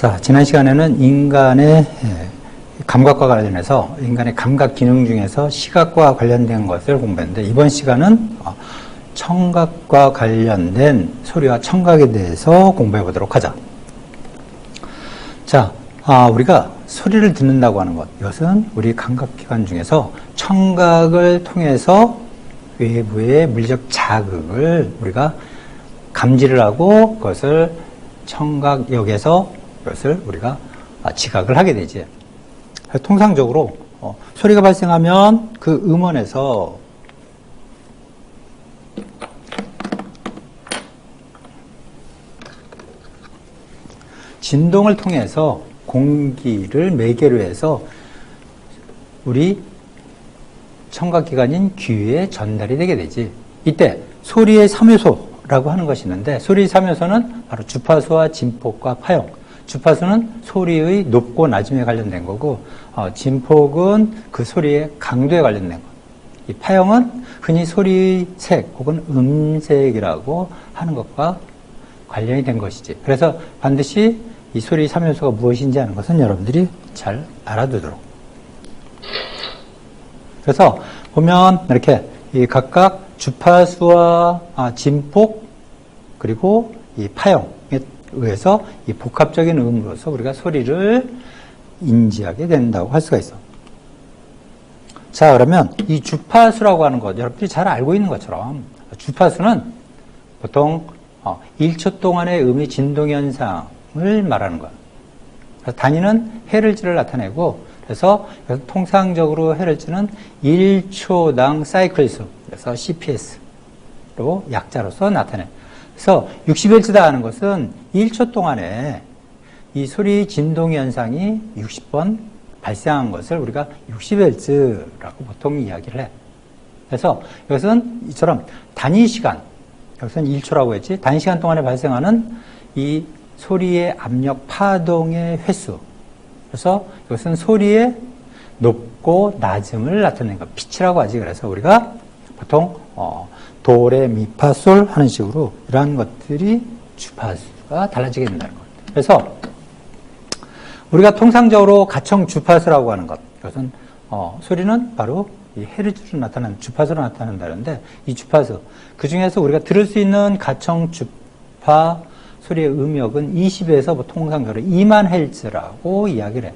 자, 지난 시간에는 인간의 감각과 관련해서 인간의 감각 기능 중에서 시각과 관련된 것을 공부했는데, 이번 시간은 청각과 관련된 소리와 청각에 대해서 공부해 보도록 하자. 자, 우리가 소리를 듣는다고 하는 것, 이것은 우리 감각기관 중에서 청각을 통해서 외부의 물리적 자극을 우리가 감지를 하고 그것을 청각역에서 그것을 우리가 지각을 하게 되지. 통상적으로 소리가 발생하면 그 음원에서 진동을 통해서 공기를 매개로 해서 우리 청각기관인 귀에 전달이 되게 되지. 이때 소리의 3요소라고 하는 것이 있는데, 소리의 3요소는 바로 주파수와 진폭과 파형. 주파수는 소리의 높고 낮음에 관련된 거고, 진폭은 그 소리의 강도에 관련된 거. 이 파형은 흔히 소리의 색 혹은 음색이라고 하는 것과 관련이 된 것이지. 그래서 반드시 이 소리의 3요소가 무엇인지 하는 것은 여러분들이 잘 알아두도록. 그래서 보면 이렇게 이 각각 주파수와 진폭 그리고 이 파형에 의해서 이 복합적인 음으로서 우리가 소리를 인지하게 된다고 할 수가 있어. 자, 그러면 이 주파수라고 하는 것, 여러분들이 잘 알고 있는 것처럼 주파수는 보통 1초 동안의 음의 진동 현상을 말하는 거야. 그래서 단위는 헤르츠를 나타내고, 그래서 통상적으로 헤르츠는 1초당 사이클 수, 그래서 CPS로 약자로서 나타내. 그래서 60Hz다 하는 것은 1초 동안에 이 소리 진동 현상이 60번 발생한 것을 우리가 60Hz라고 보통 이야기를 해. 그래서 이것은 이처럼 단위 시간, 여기서는 1초라고 했지, 단위 시간 동안에 발생하는 이 소리의 압력 파동의 횟수. 그래서 이것은 소리의 높고 낮음을 나타내는 것, 피치라고 하지. 그래서 우리가 보통 도, 레, 미, 파, 솔 하는 식으로 이러한 것들이 주파수가 달라지게 된다는 것. 그래서 우리가 통상적으로 가청 주파수라고 하는 것, 이것은 소리는 바로 이 헤르츠로 나타나는 주파수로 나타난다는데, 이 주파수, 그 중에서 우리가 들을 수 있는 가청 주파 소리의 음역은 20에서 통상적으로 2만 헬츠라고 이야기를 해.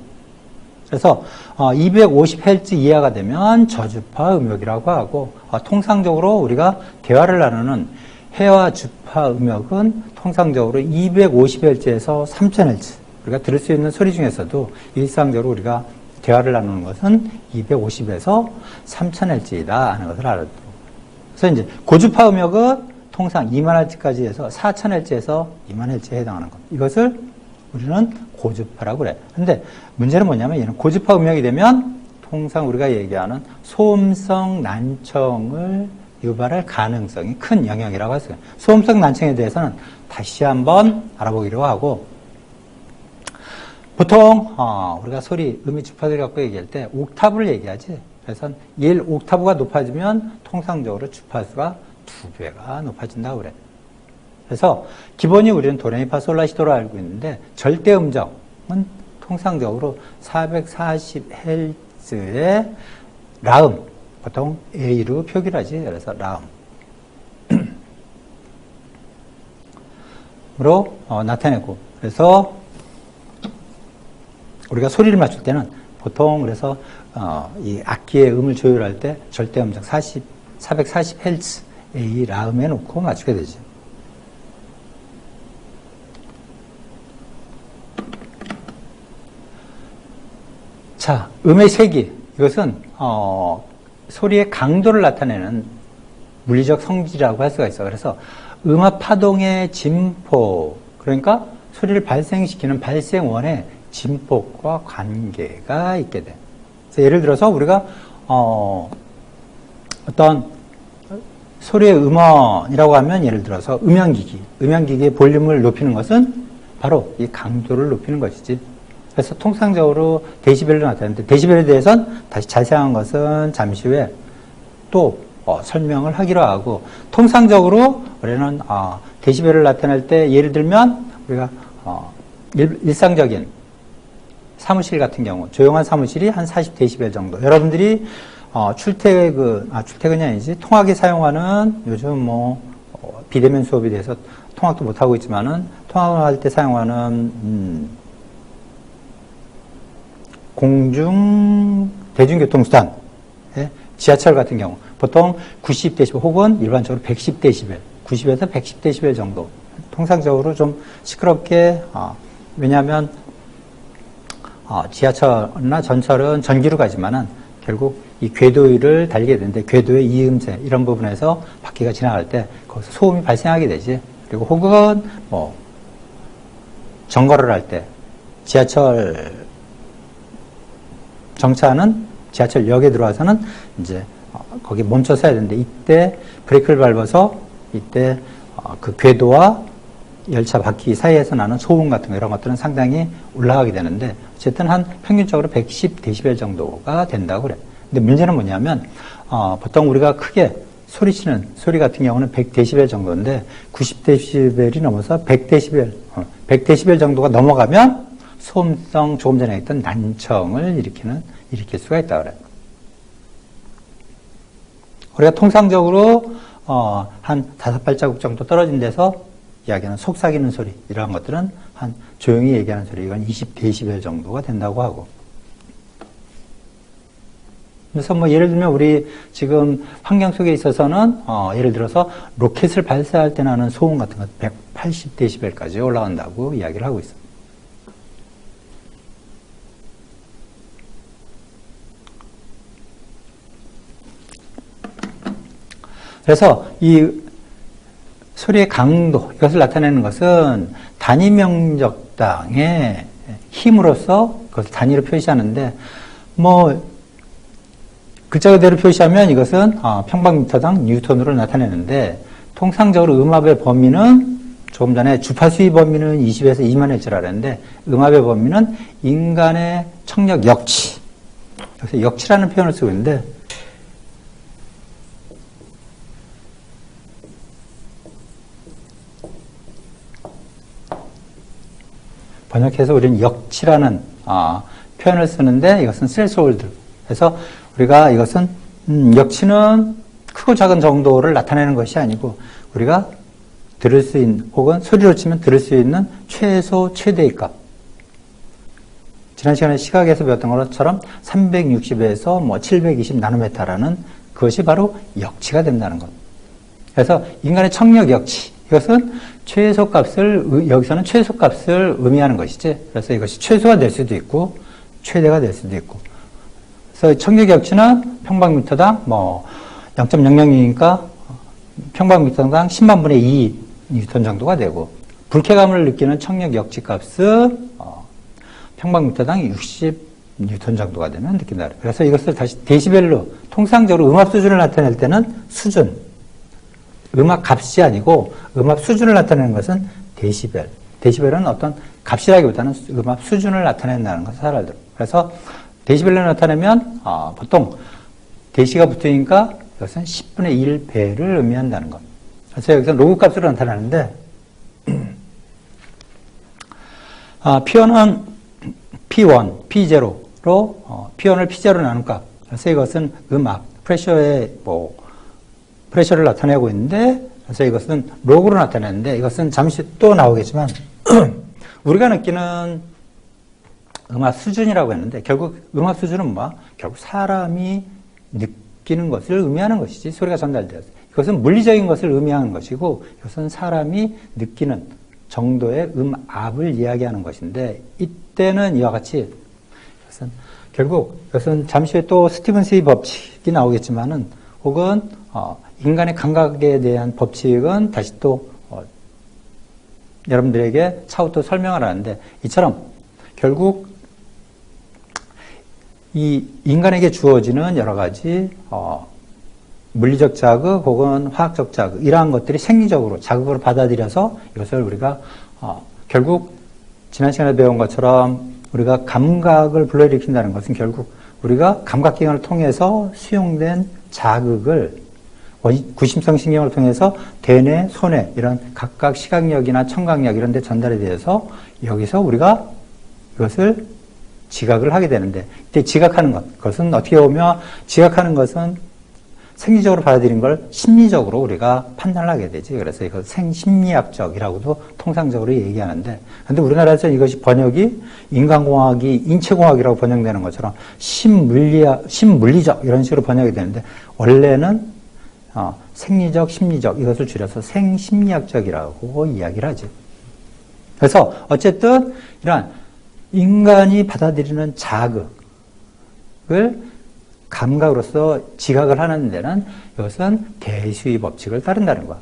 그래서 250Hz 이하가 되면 저주파 음역이라고 하고, 통상적으로 우리가 대화를 나누는 해와 주파 음역은 통상적으로 250Hz에서 3000Hz, 우리가 들을 수 있는 소리 중에서도 일상적으로 우리가 대화를 나누는 것은 250에서 3000Hz이다 하는 것을 알아두고, 그래서 이제 고주파 음역은 통상 2만Hz까지 해서 4000Hz에서 2만Hz에 해당하는 것. 이것을 우리는 고주파라고 그래. 근데 문제는 뭐냐면, 얘는 고주파 음역이 되면 통상 우리가 얘기하는 소음성 난청을 유발할 가능성이 큰 영역이라고 할 수 있어요. 소음성 난청에 대해서는 다시 한번 알아보기로 하고, 보통 우리가 소리, 음의 주파수를 갖고 얘기할 때 옥타브를 얘기하지. 그래서 1옥타브가 높아지면 통상적으로 주파수가 2배가 높아진다고 그래. 그래서 기본이 우리는 도레미파솔라시도로 알고 있는데, 절대 음정은 통상적으로 440Hz의 라음, 보통 A로 표기를 하지. 그래서 라음으로 나타내고, 그래서 우리가 소리를 맞출 때는 보통 그래서 이 악기의 음을 조율할 때 절대 음정 440Hz A 라음에 놓고 맞추게 되죠. 자, 음의 세기. 이것은 소리의 강도를 나타내는 물리적 성질이라고 할 수가 있어. 그래서 음압 파동의 진폭, 그러니까 소리를 발생시키는 발생원의 진폭과 관계가 있게 돼. 그래서 예를 들어서 우리가 어떤 소리의 음원이라고 하면, 예를 들어서 음향기기의 볼륨을 높이는 것은 바로 이 강도를 높이는 것이지. 그래서 통상적으로 데시벨로 나타내는데, 데시벨에 대해서는 다시 자세한 것은 잠시 후에 또 설명을 하기로 하고, 통상적으로 우리는 데시벨을 나타낼 때, 예를 들면 우리가 일상적인 사무실 같은 경우, 조용한 사무실이 한 40데시벨 정도. 여러분들이 출퇴근이 아니지, 통학에 사용하는 요즘 비대면 수업에 대해서 통학도 못하고 있지만은, 통학할 때 사용하는, 대중교통수단, 예? 지하철 같은 경우, 보통 90데시벨 혹은 일반적으로 110데시벨, 90에서 110데시벨 정도. 통상적으로 좀 시끄럽게, 왜냐하면, 지하철이나 전철은 전기로 가지만은 결국 이 궤도를 달리게 되는데 궤도의 이음새 이런 부분에서 바퀴가 지나갈 때 거기서 소음이 발생하게 되지. 그리고 혹은 정거를 할 때 지하철 정차하는 지하철역에 들어와서는 이제 거기 멈춰서야 되는데 이때 브레이크를 밟아서 이때 그 궤도와 열차 바퀴 사이에서 나는 소음 같은 거 이런 것들은 상당히 올라가게 되는데 어쨌든 한 평균적으로 110데시벨 정도가 된다고 그래. 근데 문제는 뭐냐면 보통 우리가 크게 소리치는 소리 같은 경우는 100데시벨 정도인데 90데시벨이 넘어서 100데시벨 정도가 넘어가면 소음성 조금 전에 했던 난청을 일으킬 수가 있다 그래. 우리가 통상적으로 한 5발자국 정도 떨어진 데서 이야기하는 속삭이는 소리 이러한 것들은 한 조용히 얘기하는 소리 이건 20데시벨 정도가 된다고 하고. 그래서 예를 들면 우리 지금 환경 속에 있어서는 예를 들어서 로켓을 발사할 때 나는 소음 같은 것 180데시벨까지 올라간다고 이야기를 하고 있습니다. 그래서 이 소리의 강도, 이것을 나타내는 것은 단위 면적당의 힘으로써 그것을 단위로 표시하는데, 글자 그대로 표시하면 이것은 평방미터당 뉴턴으로 나타내는데, 통상적으로 음압의 범위는 조금 전에 주파수의 범위는 20에서 2만 헤르츠라 그랬는데, 음압의 범위는 인간의 청력 역치. 그래서 역치라는 표현을 쓰고 있는데, 번역해서 우리는 역치라는 표현을 쓰는데 이것은 스레스홀드. 그래서 우리가 이것은 역치는 크고 작은 정도를 나타내는 것이 아니고 우리가 들을 수 있는 혹은 소리로 치면 들을 수 있는 최소 최대의 값. 지난 시간에 시각에서 배웠던 것처럼 360에서 720 나노메타라는 그것이 바로 역치가 된다는 것. 그래서 인간의 청력 역치. 이것은 최소값을, 여기서는 최소값을 의미하는 것이지. 그래서 이것이 최소가 될 수도 있고, 최대가 될 수도 있고. 그래서 청력 역치는 평방미터당 0.002니까 평방미터당 10만 분의 2 뉴턴 정도가 되고, 불쾌감을 느끼는 청력 역치 값은 평방미터당 60 뉴턴 정도가 되면 느낀다. 그래서 이것을 다시 데시벨로, 통상적으로 음압 수준을 나타낼 때는 수준, 음압 값이 아니고 음압 수준을 나타내는 것은 데시벨. 데시벨은 어떤 값이라기보다는 음압 수준을 나타낸다는 것을 잘 알도록. 그래서 데시벨로 나타내면 보통 데시가 붙으니까 이것은 10분의 1배를 의미한다는 것. 그래서 여기서 로그 값으로 나타나는데 P1은 P1, P0로 P1을 P0로 나눈 값. 그래서 이것은 음압, 프레셔를 나타내고 있는데, 그래서 이것은 로그로 나타내는데, 이것은 잠시 또 나오겠지만, 우리가 느끼는 음압 수준이라고 했는데, 결국 음압 수준은 결국 사람이 느끼는 것을 의미하는 것이지, 소리가 전달되어서. 이것은 물리적인 것을 의미하는 것이고, 이것은 사람이 느끼는 정도의 음압을 이야기하는 것인데, 이때는 이와 같이, 이것은 잠시 후에 또 스티븐스의 법칙이 나오겠지만은, 혹은 인간의 감각에 대한 법칙은 다시 또 여러분들에게 차후 또 설명을 하는데 이처럼 결국 이 인간에게 주어지는 여러 가지 물리적 자극 혹은 화학적 자극 이러한 것들이 생리적으로 자극으로 받아들여서 이것을 우리가 결국 지난 시간에 배운 것처럼 우리가 감각을 불러일으킨다는 것은 결국 우리가 감각기관을 통해서 수용된 자극을 구심성 신경을 통해서 대뇌, 소뇌 이런 각각 시각력이나 청각력 이런 데 전달이 되어서 여기서 우리가 이것을 지각을 하게 되는데 이때 지각하는 그것은 어떻게 보면 지각하는 것은 생리적으로 받아들인 걸 심리적으로 우리가 판단을 하게 되지. 그래서 이거 생심리학적이라고도 통상적으로 얘기하는데 근데 우리나라에서 이것이 번역이 인간공학이 인체공학이라고 번역되는 것처럼 심물리적 이런 식으로 번역이 되는데 원래는 생리적, 심리적 이것을 줄여서 생심리학적이라고 이야기를 하지. 그래서 어쨌든 이러한 인간이 받아들이는 자극을 감각으로서 지각을 하는 데는 이것은 대수의 법칙을 따른다는 거야.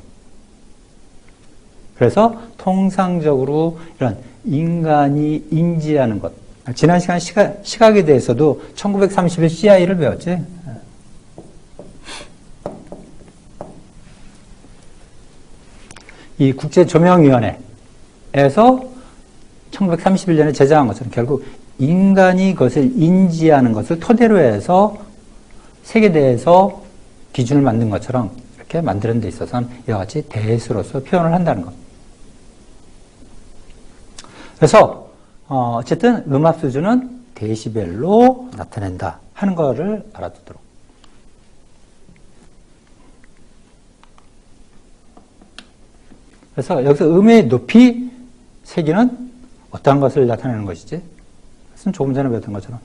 그래서 통상적으로 이런 인간이 인지하는 것. 지난 시간 시각에 대해서도 1931 CI를 배웠지. 이 국제조명위원회에서 1931년에 제정한 것처럼 결국 인간이 그것을 인지하는 것을 토대로 해서 세계대에서 기준을 만든 것처럼 이렇게 만드는 데 있어서는 이와 같이 대수로서 표현을 한다는 것. 그래서 어쨌든 음압 수준은 데시벨로 나타낸다 하는 거를 알아두도록. 그래서 여기서 음의 높이 세기는 어떠한 것을 나타내는 것이지? 그것은 조금 전에 배웠던 것처럼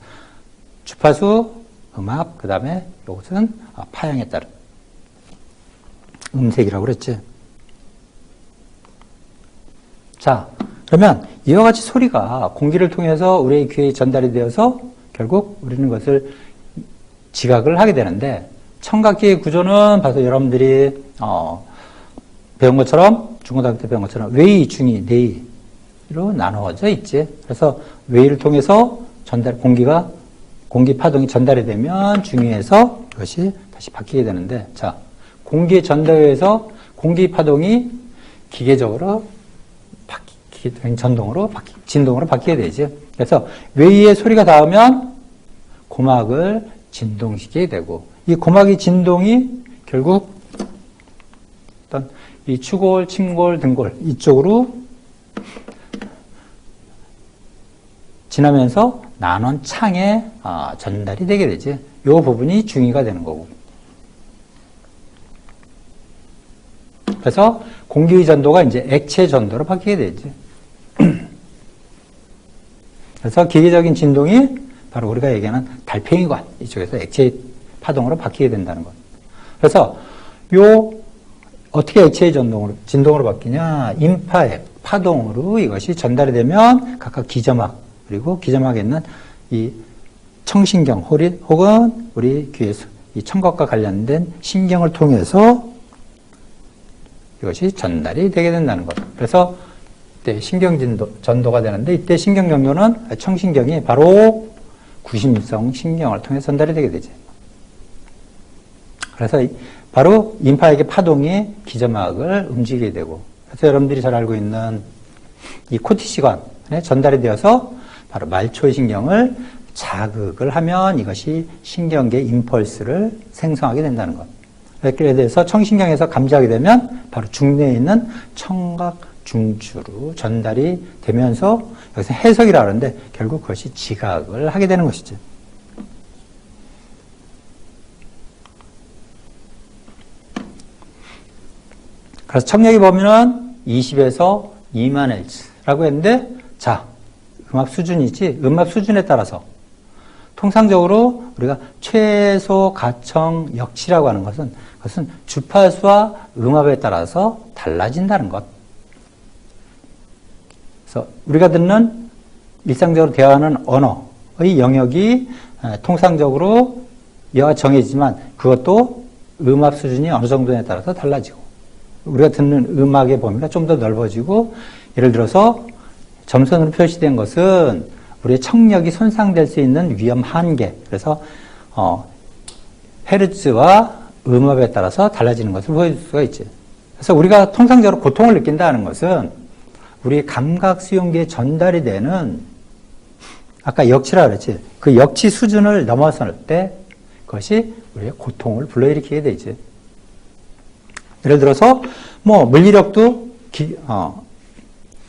주파수, 음압, 그 다음에 이것은 파형에 따른 음색이라고 그랬지. 자, 그러면 이와 같이 소리가 공기를 통해서 우리의 귀에 전달이 되어서 결국 우리는 그것을 지각을 하게 되는데 청각기의 구조는 봐서 여러분들이 배운 것처럼 중고등학교 때 배운 것처럼 외의, 중의, 내의로 나누어져 있지. 그래서 외의를 통해서 공기 파동이 전달이 되면 중위에서 그것이 다시 바뀌게 되는데, 자, 공기의 전달에 의해서 공기 파동이 기계적으로 진동으로 바뀌게 되죠. 그래서 외의에 소리가 닿으면 고막을 진동시키게 되고, 이 고막의 진동이 결국 어떤 이 추골, 침골, 등골 이쪽으로 지나면서 난원 창에 전달이 되게 되지. 이 부분이 중위가 되는 거고. 그래서 공기의 전도가 이제 액체 전도로 바뀌게 되지. 그래서 기계적인 진동이 바로 우리가 얘기하는 달팽이관 이쪽에서 액체 파동으로 바뀌게 된다는 것. 그래서 어떻게 액체의 진동으로 바뀌냐? 인파의 파동으로 이것이 전달이 되면 각각 기저막, 그리고 기저막에 있는 이 청신경, 혹은 우리 귀에서 이 청각과 관련된 신경을 통해서 이것이 전달이 되게 된다는 것. 그래서 이때 신경 전도가 되는데, 이때 신경 전도는 청신경이 바로 구심성 신경을 통해 전달이 되게 되지. 그래서 바로 인파액의 파동이 기저막을 움직이게 되고, 그래서 여러분들이 잘 알고 있는 이 코티시관에 전달이 되어서 바로 말초신경을 자극을 하면 이것이 신경계 임펄스를 생성하게 된다는 것. 그렇게 돼서 청신경에서 감지하게 되면 바로 중뇌에 있는 청각 중추로 전달이 되면서 여기서 해석이라고 하는데 결국 그것이 지각을 하게 되는 것이지. 그래서 청력이 보면은 20에서 2만 Hz라고 했는데, 자, 음압 수준이지, 음압 수준에 따라서 통상적으로 우리가 최소 가청 역치라고 하는 것은 그것은 주파수와 음압에 따라서 달라진다는 것. 그래서 우리가 듣는 일상적으로 대화하는 언어의 영역이 통상적으로 이와 정해지지만 그것도 음압 수준이 어느 정도에 따라서 달라지고, 우리가 듣는 음악의 범위가 좀 더 넓어지고, 예를 들어서 점선으로 표시된 것은 우리의 청력이 손상될 수 있는 위험 한계, 그래서 헤르츠와 음압에 따라서 달라지는 것을 보여줄 수가 있지. 그래서 우리가 통상적으로 고통을 느낀다는 것은 우리 감각 수용기에 전달이 되는, 아까 역치라 그랬지, 그 역치 수준을 넘어설 때 그것이 우리의 고통을 불러일으키게 되지. 예를 들어서 뭐 물리력도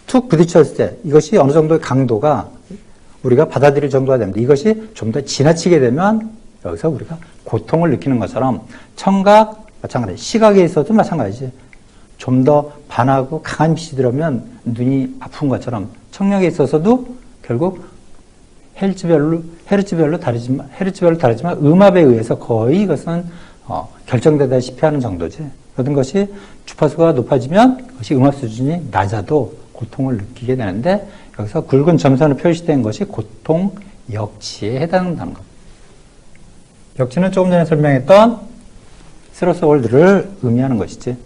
툭 부딪혔을 때 이것이 어느 정도의 강도가 우리가 받아들일 정도가 됩니다. 이것이 좀 더 지나치게 되면 여기서 우리가 고통을 느끼는 것처럼 청각 마찬가지, 시각에 있어도 마찬가지지. 좀 더 반하고 강한 빛이 들어오면 눈이 아픈 것처럼 청력에 있어서도 결국 헤르츠별로 다르지만 음압에 의해서 거의 이것은 결정되다시피 하는 정도지. 그런 것이 주파수가 높아지면 그것이 음압 수준이 낮아도 고통을 느끼게 되는데 여기서 굵은 점선으로 표시된 것이 고통 역치에 해당한다는 것. 역치는 조금 전에 설명했던 세로스 월드를 의미하는 것이지.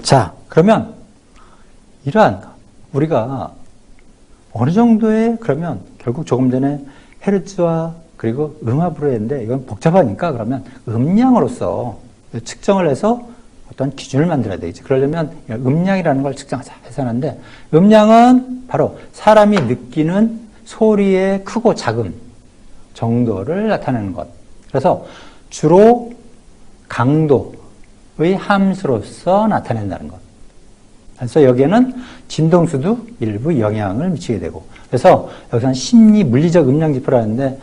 자, 그러면 이러한 우리가 어느 정도의 그러면 결국 조금 전에 헤르츠와 그리고 음압으로 했는데 이건 복잡하니까 그러면 음량으로서 측정을 해서 어떤 기준을 만들어야 되겠지. 그러려면 음량이라는 걸 측정하자 해서 하는데 음량은 바로 사람이 느끼는 소리의 크고 작음 정도를 나타내는 것. 그래서 주로 강도의 함수로서 나타낸다는 것. 그래서 여기에는 진동수도 일부 영향을 미치게 되고 그래서 여기서는 심리 물리적 음량 지표라는데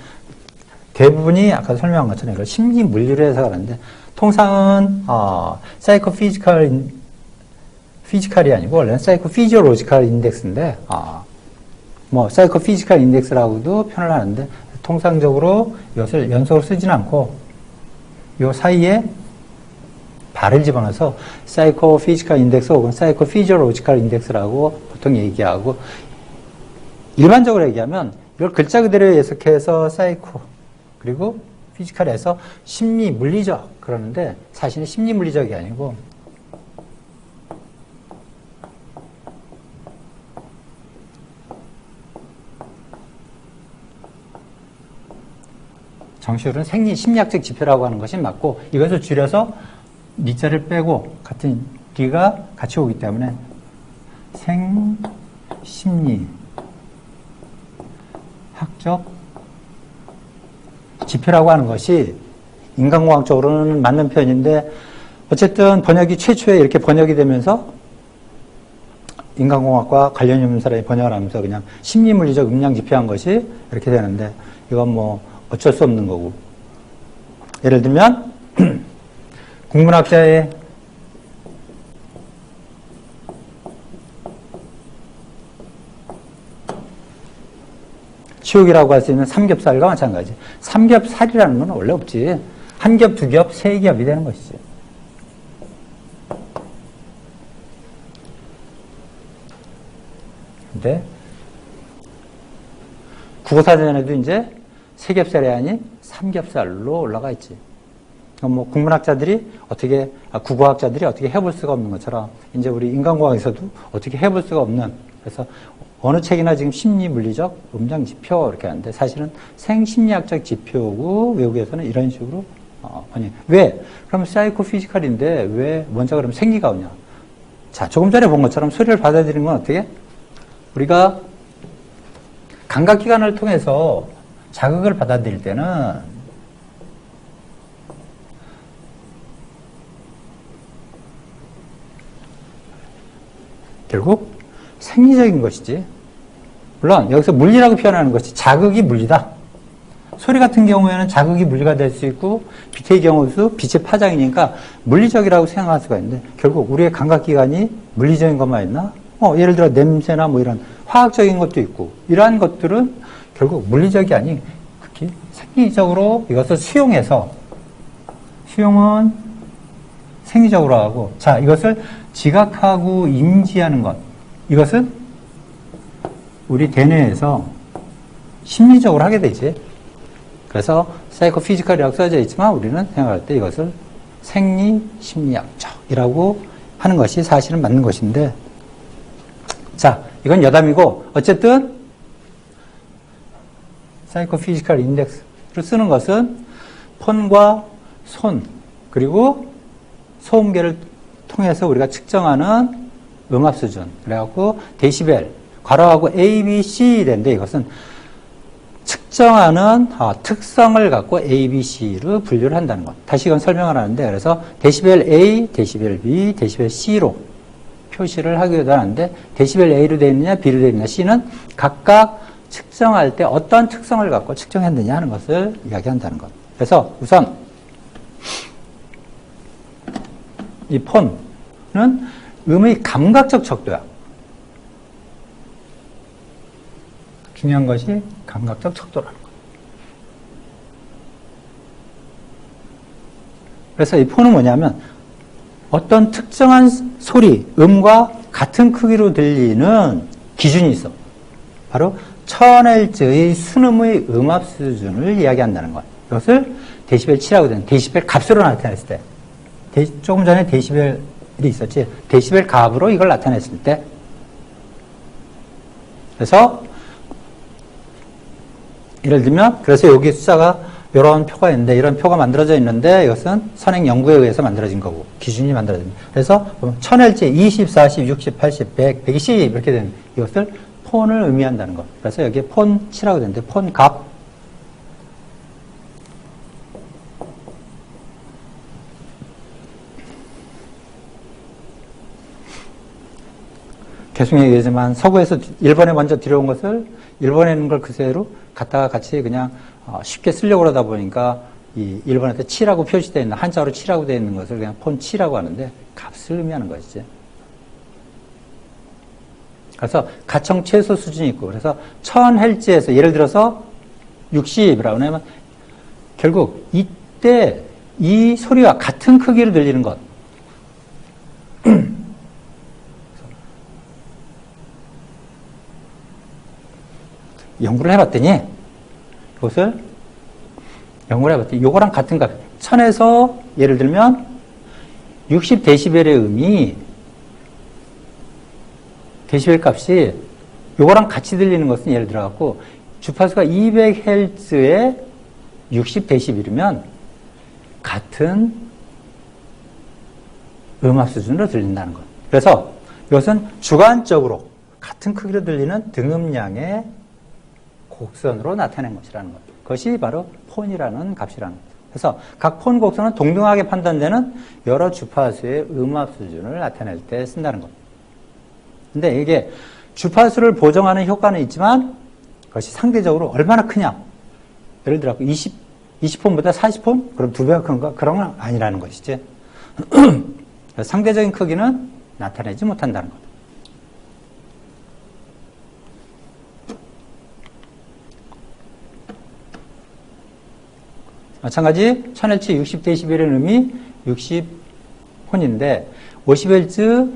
대부분이 아까 설명한 것처럼 이걸 심리 물리로 해석을 하는데 통상은 사이코 피지컬이 아니고 원래는 사이코 피지올로지컬 인덱스인데 뭐 사이코 피지컬 인덱스라고도 표현을 하는데 통상적으로 이것을 연속으로 쓰지는 않고 이 사이에 발을 집어넣어서 사이코 피지컬 인덱스 혹은 사이코 피지올로지컬 인덱스라고 보통 얘기하고 일반적으로 얘기하면 이걸 글자 그대로 해석해서 사이코 그리고 피지컬에서 심리 물리적 그러는데 사실은 심리 물리적이 아니고 정식으로는 생리 심리학적 지표라고 하는 것이 맞고 이것을 줄여서 리자를 빼고 같은 리가 같이 오기 때문에 생심리학적 지표라고 하는 것이 인간공학적으로는 맞는 표현인데 어쨌든 번역이 최초에 이렇게 번역이 되면서 인간공학과 관련이 없는 사람이 번역을 하면서 그냥 심리물리적 음량 지표한 것이 이렇게 되는데 이건 뭐 어쩔 수 없는 거고 예를 들면 국문학자의 치욕이라고 할 수 있는 삼겹살과 마찬가지. 삼겹살이라는 건 원래 없지. 한 겹, 두 겹, 세 겹이 되는 것이지. 근데 국어사전에도 이제 세 겹살이 아닌 삼겹살로 올라가 있지. 뭐 국문학자들이 어떻게 국어학자들이 어떻게 해볼 수가 없는 것처럼 이제 우리 인간공학에서도 어떻게 해볼 수가 없는 그래서 어느 책이나 지금 심리물리적 음량 지표 이렇게 하는데 사실은 생심리학적 지표고 외국에서는 이런 식으로 아니 왜? 그럼 사이코 피지컬인데 왜 먼저 그러면 생리가 오냐? 자 조금 전에 본 것처럼 소리를 받아들이는 건 어떻게? 우리가 감각기관을 통해서 자극을 받아들일 때는 결국 생리적인 것이지. 물론 여기서 물리라고 표현하는 것이 자극이 물리다. 소리 같은 경우에는 자극이 물리가 될 수 있고 빛의 경우도 빛의 파장이니까 물리적이라고 생각할 수가 있는데 결국 우리의 감각기관이 물리적인 것만 있나? 예를 들어 냄새나 뭐 이런 화학적인 것도 있고 이러한 것들은 결국 물리적이 아닌 특히 생리적으로 이것을 수용해서 수용은 생리적으로 하고 자 이것을 지각하고 인지하는 것 이것은 우리 대뇌에서 심리적으로 하게 되지. 그래서 사이코 피지컬이라고 써져 있지만 우리는 생각할 때 이것을 생리 심리학적이라고 하는 것이 사실은 맞는 것인데 자 이건 여담이고 어쨌든 사이코 피지컬 인덱스를 쓰는 것은 폰과 손 그리고 소음계를 통해서 우리가 측정하는 음압 수준 그래갖고 데시벨 괄호하고 A, B, C 되는데 이것은 측정하는 특성을 갖고 A, B, C로 분류를 한다는 것. 다시 이건 설명을 하는데 그래서 데시벨 A, 데시벨 B, 데시벨 C로 표시를 하기도 하는데 데시벨 A로 되어 있느냐 B로 되어 있느냐 C는 각각 측정할 때 어떤 특성을 갖고 측정했느냐 하는 것을 이야기한다는 것. 그래서 우선 이 폰은 음의 감각적 척도야. 중요한 것이 감각적 척도라는 것. 그래서 이 폰은 뭐냐면 어떤 특정한 소리, 음과 같은 크기로 들리는 기준이 있어. 바로 1000Hz의 순음의 음압 수준을 이야기한다는 것. 이것을 데시벨 7이라고 되는 데시벨 값으로 나타냈을 때. 조금 전에 데시벨이 있었지. 데시벨 값으로 이걸 나타냈을 때. 그래서 예를 들면 그래서 여기 숫자가 이런 표가 있는데 이런 표가 만들어져 있는데 이것은 선행 연구에 의해서 만들어진 거고 기준이 만들어집니다. 그래서 1000Hz 20, 40, 60, 80, 100, 120 이렇게 되는 이것을 폰을 의미한다는 것. 그래서 여기에 폰 7이라고 되는데 폰 값 계속 얘기하지만 서구에서 일본에 먼저 들여온 것을 일본에 있는 걸 그대로 갖다가 같이 그냥 쉽게 쓰려고 그러다 보니까 이 일본한테 7하고 표시되어 있는 한자로 7하고 되어 있는 것을 그냥 폰 7이라고 하는데 값을 의미하는 것이지. 그래서 가청 최소 수준이 있고 그래서 1000Hz에서 예를 들어서 60이라고 하면 결국 이때 이 소리와 같은 크기로 들리는 것. 연구를 해봤더니 요거랑 같은 값 1000에서 예를 들면 60dB의 음이 데시벨 값이 요거랑 같이 들리는 것은 예를 들어 갖고 주파수가 200Hz에 60dB이면 같은 음압 수준으로 들린다는 것. 그래서 이것은 주관적으로 같은 크기로 들리는 등음량의 곡선으로 나타낸 것이라는 것. 그것이 바로 폰이라는 값이라는 것. 그래서 각 폰 곡선은 동등하게 판단되는 여러 주파수의 음압 수준을 나타낼 때 쓴다는 것. 근데 이게 주파수를 효과는 있지만 그것이 상대적으로 얼마나 크냐. 예를 들어 20폰보다 40폰? 그럼 2배가 큰가? 그런 건 아니라는 것이지. 상대적인 크기는 나타내지 못한다는 것. 마찬가지 1000Hz 60dB의 음이 60폰인데 50Hz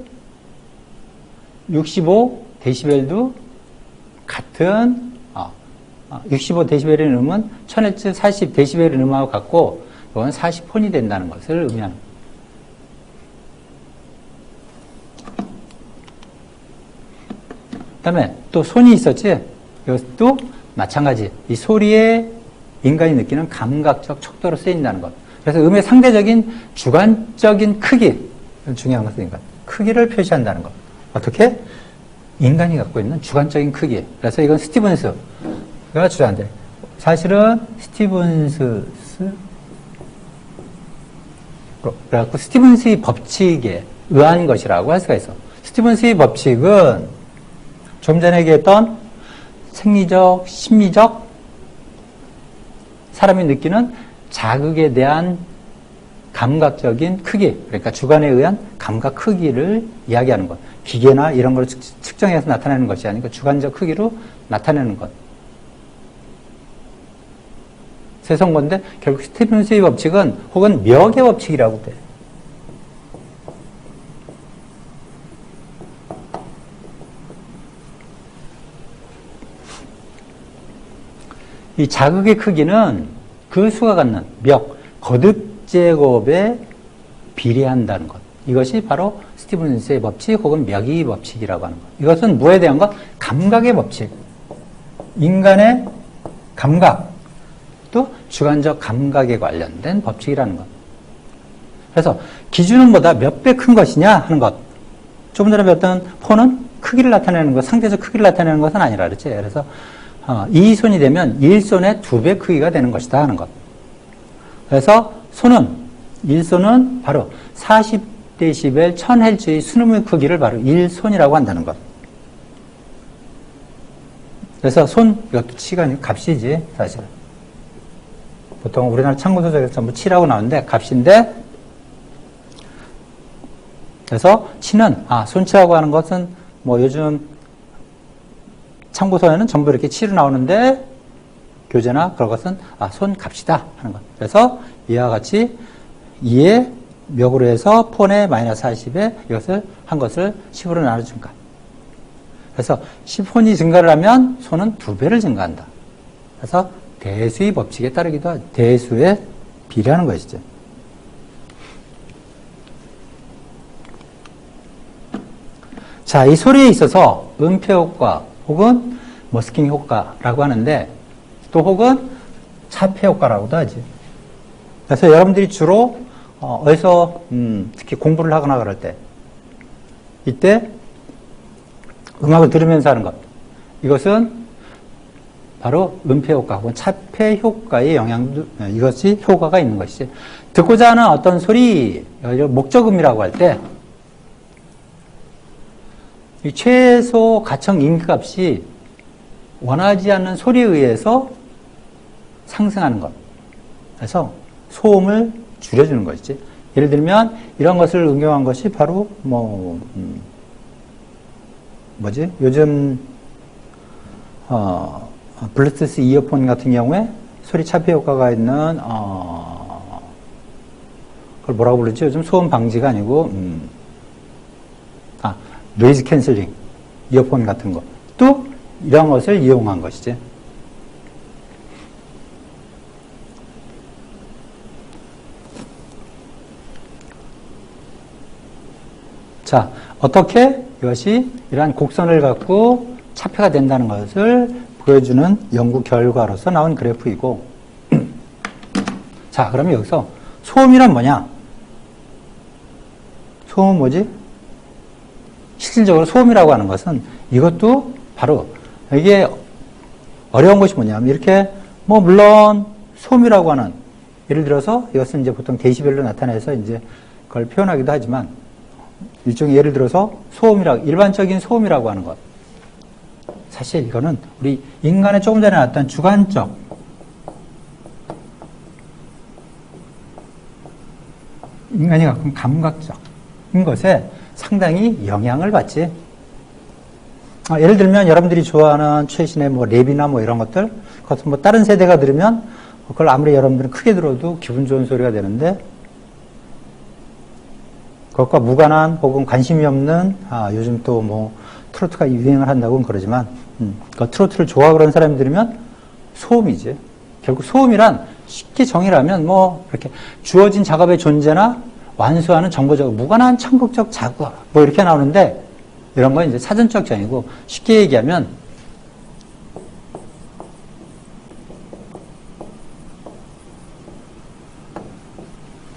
65dB도 같은 65dB의 음은 1000Hz 40dB의 음하고 같고 이건 40폰이 된다는 것을 의미합니다. 그 다음에 또 손이 있었지. 이것도 마찬가지. 이 소리에 인간이 느끼는 감각적 척도로 쓰인다는 것. 그래서 음의 상대적인 주관적인 크기, 중요한 것은 인간. 크기를 표시한다는 것. 어떻게? 인간이 갖고 있는 주관적인 크기. 그래서 이건 스티븐스가 주장한대. 사실은 스티븐스, 그래갖고 스티븐스의 법칙에 의한 것이라고 할 수가 있어. 스티븐스의 법칙은 좀 전에 얘기했던 생리적, 심리적, 사람이 느끼는 자극에 대한 감각적인 크기, 그러니까 주관에 의한 감각 크기를 이야기하는 것. 기계나 이런 걸 측정해서 나타내는 것이 아니고 주관적 크기로 나타내는 것. 세성건데 결국 스티븐스의 법칙은 혹은 멱의 법칙이라고 돼. 이 자극의 크기는 그 수가 갖는 멱, 거듭제곱에 비례한다는 것. 이것이 바로 스티븐스의 법칙 혹은 멱의 법칙이라고 하는 것. 이것은 뭐에 대한 것? 감각의 법칙. 인간의 감각, 또 주관적 감각에 관련된 법칙이라는 것. 그래서 기준은 뭐다? 몇 배 큰 것이냐 하는 것. 조금 전에 배웠던 폰은 크기를 나타내는 것, 상대적 크기를 나타내는 것은 아니라 그렇지. 그래서 2손이 되면 1손의 2배 크기가 되는 것이다 하는 것. 그래서 손은 1손은 바로 40dB 1000Hz의 순음의 크기를 바로 1손이라고 한다는 것. 그래서 손, 이것도 치가 값이지, 사실. 보통 우리나라 참고서적에서 전부 치라고 나오는데, 값인데, 그래서 치는, 손치라고 하는 것은 뭐 요즘 참고서에는 전부 이렇게 치로 나오는데, 교재나 그런 것은, 손 값이다 하는 것. 그래서 이와 같이 2의 멱으로 해서 폰의 마이너스 40에 이것을, 한 것을 10으로 나눠준 것. 그래서 10폰이 증가를 하면 손은 2배를 증가한다. 그래서 대수의 법칙에 따르기도 하죠. 대수에 비례하는 것이죠. 자, 이 소리에 있어서 음폐 효과 혹은 머스킹 효과라고 하는데 또 혹은 차폐 효과라고도 하지. 그래서 여러분들이 주로 어디서 특히 공부를 하거나 그럴 때 이때 음악을 들으면서 하는 것. 이것은 바로 음폐 효과 혹은 차폐 효과의 영향도, 이것이 효과가 있는 것이지. 듣고자 하는 어떤 소리, 목적음이라고 할 때, 이 최소 가청 임기값이 원하지 않는 소리에 의해서 상승하는 것. 그래서 소음을 줄여주는 것이지. 예를 들면, 이런 것을 응용한 것이 바로, 요즘, 블루투스 이어폰 같은 경우에 소리 차폐 효과가 있는, 그걸 뭐라고 부르지? 요즘 소음 방지가 아니고, 노이즈 캔슬링, 이어폰 같은 거. 또, 이런 것을 이용한 것이지. 자, 어떻게 이것이 이러한 곡선을 갖고 차폐가 된다는 것을 보여주는 연구 결과로서 나온 그래프이고, 자, 그러면 여기서 소음이란 뭐냐? 소음은 뭐지? 실질적으로 소음이라고 하는 것은 이것도 바로 이게 어려운 것이 뭐냐면 이렇게 물론 소음이라고 하는 예를 들어서 이것은 이제 보통 데시벨로 나타내서 이제 그걸 표현하기도 하지만 일종의 예를 들어서 일반적인 소음이라고 하는 것. 사실 이거는 우리 인간의 조금 전에 나왔던 주관적, 인간이 갖고 있는 감각적인 것에 상당히 영향을 받지. 예를 들면 여러분들이 좋아하는 최신의 랩이나 이런 것들, 그것은 다른 세대가 들으면 그걸 아무리 여러분들은 크게 들어도 기분 좋은 소리가 되는데, 그것과 무관한 혹은 관심이 없는, 요즘 또 트로트가 유행을 한다고는 그러지만, 그 트로트를 좋아하고 그런 사람이 들으면 소음이지. 결국 소음이란 쉽게 정의를 하면 이렇게 주어진 작업의 존재나 완수하는 정보적, 무관한 청각적 작업, 이렇게 나오는데, 이런 건 이제 사전적 정의고, 쉽게 얘기하면,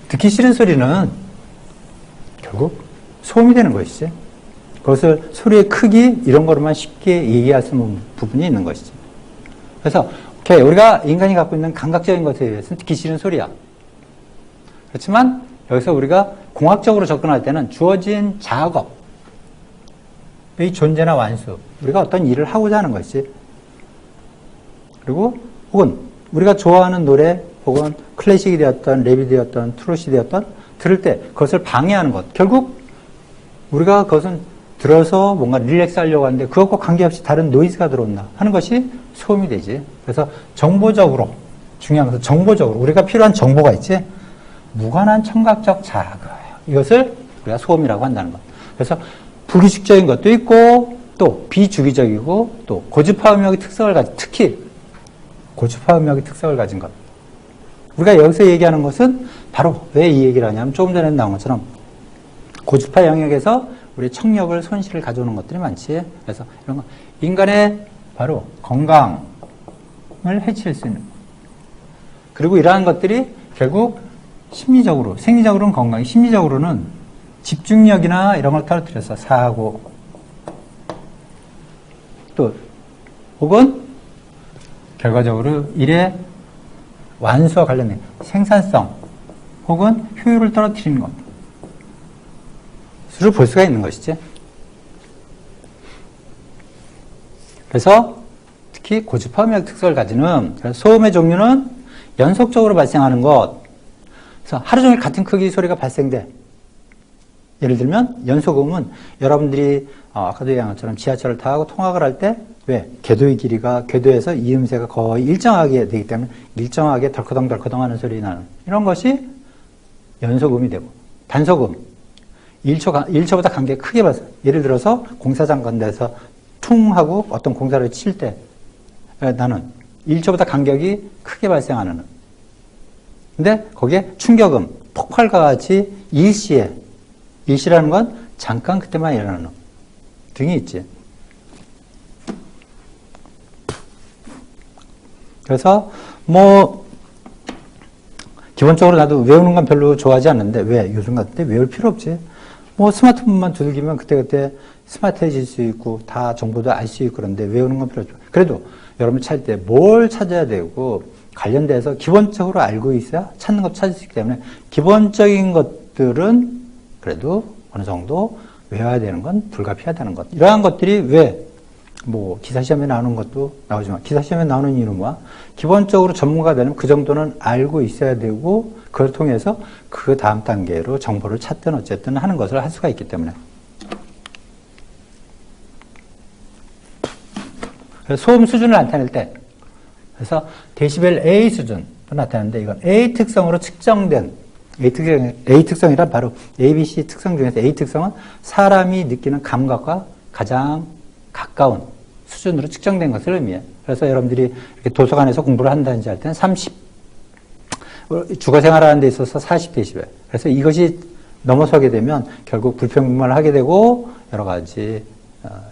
듣기 싫은 소리는 결국 소음이 되는 것이지. 그것을 소리의 크기, 이런 거로만 쉽게 얘기할 수 있는 부분이 있는 것이지. 그래서, 오케이, 우리가 인간이 갖고 있는 감각적인 것에 의해서는 듣기 싫은 소리야. 그렇지만, 여기서 우리가 공학적으로 접근할 때는 주어진 작업의 존재나 완수, 우리가 어떤 일을 하고자 하는 것이지. 그리고 혹은 우리가 좋아하는 노래 혹은 클래식이 되었던 랩이 되었던 트롯이 되었던 들을 때 그것을 방해하는 것. 결국 우리가 그것은 들어서 뭔가 릴렉스 하려고 하는데 그것과 관계없이 다른 노이즈가 들어온다 하는 것이 소음이 되지. 그래서 정보적으로 중요한 것은 정보적으로 우리가 필요한 정보가 있지. 무관한 청각적 자극. 이것을 우리가 소음이라고 한다는 것. 그래서 불규칙적인 것도 있고 또 비주기적이고 또 고주파 음역의 특성을 가진, 특히 고주파 음역의 특성을 가진 것. 우리가 여기서 얘기하는 것은 바로 왜 이 얘기를 하냐면 조금 전에 나온 것처럼 고주파 영역에서 우리 청력을 손실을 가져오는 것들이 많지. 그래서 이런 거 인간의 바로 건강을 해칠 수 있는. 그리고 이러한 것들이 결국 심리적으로, 생리적으로는 건강, 심리적으로는 집중력이나 이런 걸 떨어뜨려서 사고, 속도 혹은 결과적으로 일의 완수와 관련된 생산성 혹은 효율을 떨어뜨리는 것을 볼 수가 있는 것이지. 그래서 특히 고주파음의 특성을 가지는 소음의 종류는 연속적으로 발생하는 것. 그래서 하루 종일 같은 크기 소리가 발생돼. 예를 들면 연속음은 여러분들이 아까도 얘기한 것처럼 지하철을 타고 통학을 할 때 왜? 궤도의 길이가 궤도에서 이음새가 거의 일정하게 되기 때문에 일정하게 덜커덩덜커덩 하는 소리 나는 이런 것이 연속음이 되고, 단속음 1초보다 간격이 크게 발생. 예를 들어서 공사장 간데서 퉁 하고 어떤 공사를 칠 때 나는 1초보다 간격이 크게 발생하는. 근데 거기에 충격음, 폭발과 같이 일시라는 건 잠깐 그때만 일어나는 등이 있지. 그래서 기본적으로 나도 외우는 건 별로 좋아하지 않는데, 왜? 요즘 같은 때 외울 필요 없지. 스마트폰만 두들기면 그때그때 스마트해질 수 있고 다 정보도 알 수 있고, 그런데 외우는 건 필요 없죠. 그래도 여러분 찾을 때 뭘 찾아야 되고 관련돼서 기본적으로 알고 있어야 찾는 것 찾을 수 있기 때문에 기본적인 것들은 그래도 어느 정도 외워야 되는 건 불가피하다는 것. 이러한 것들이 왜 기사 시험에 나오는 것도 나오지만, 기사 시험에 나오는 이유는 뭐야? 기본적으로 전문가가 되면 그 정도는 알고 있어야 되고, 그걸 통해서 그 다음 단계로 정보를 찾든 어쨌든 하는 것을 할 수가 있기 때문에. 그래서 소음 수준을 나타낼 때, 그래서 데시벨 A 수준도 나타내는데, 이건 A 특성으로 측정된, A 특성이란 바로 A, B, C 특성 중에서 A 특성은 사람이 느끼는 감각과 가장 가까운 수준으로 측정된 것을 의미해요. 그래서 여러분들이 이렇게 도서관에서 공부를 한다든지 할 때는 30, 주거 생활하는 데 있어서 40데시벨. 그래서 이것이 넘어서게 되면 결국 불평등을 하게 되고 여러 가지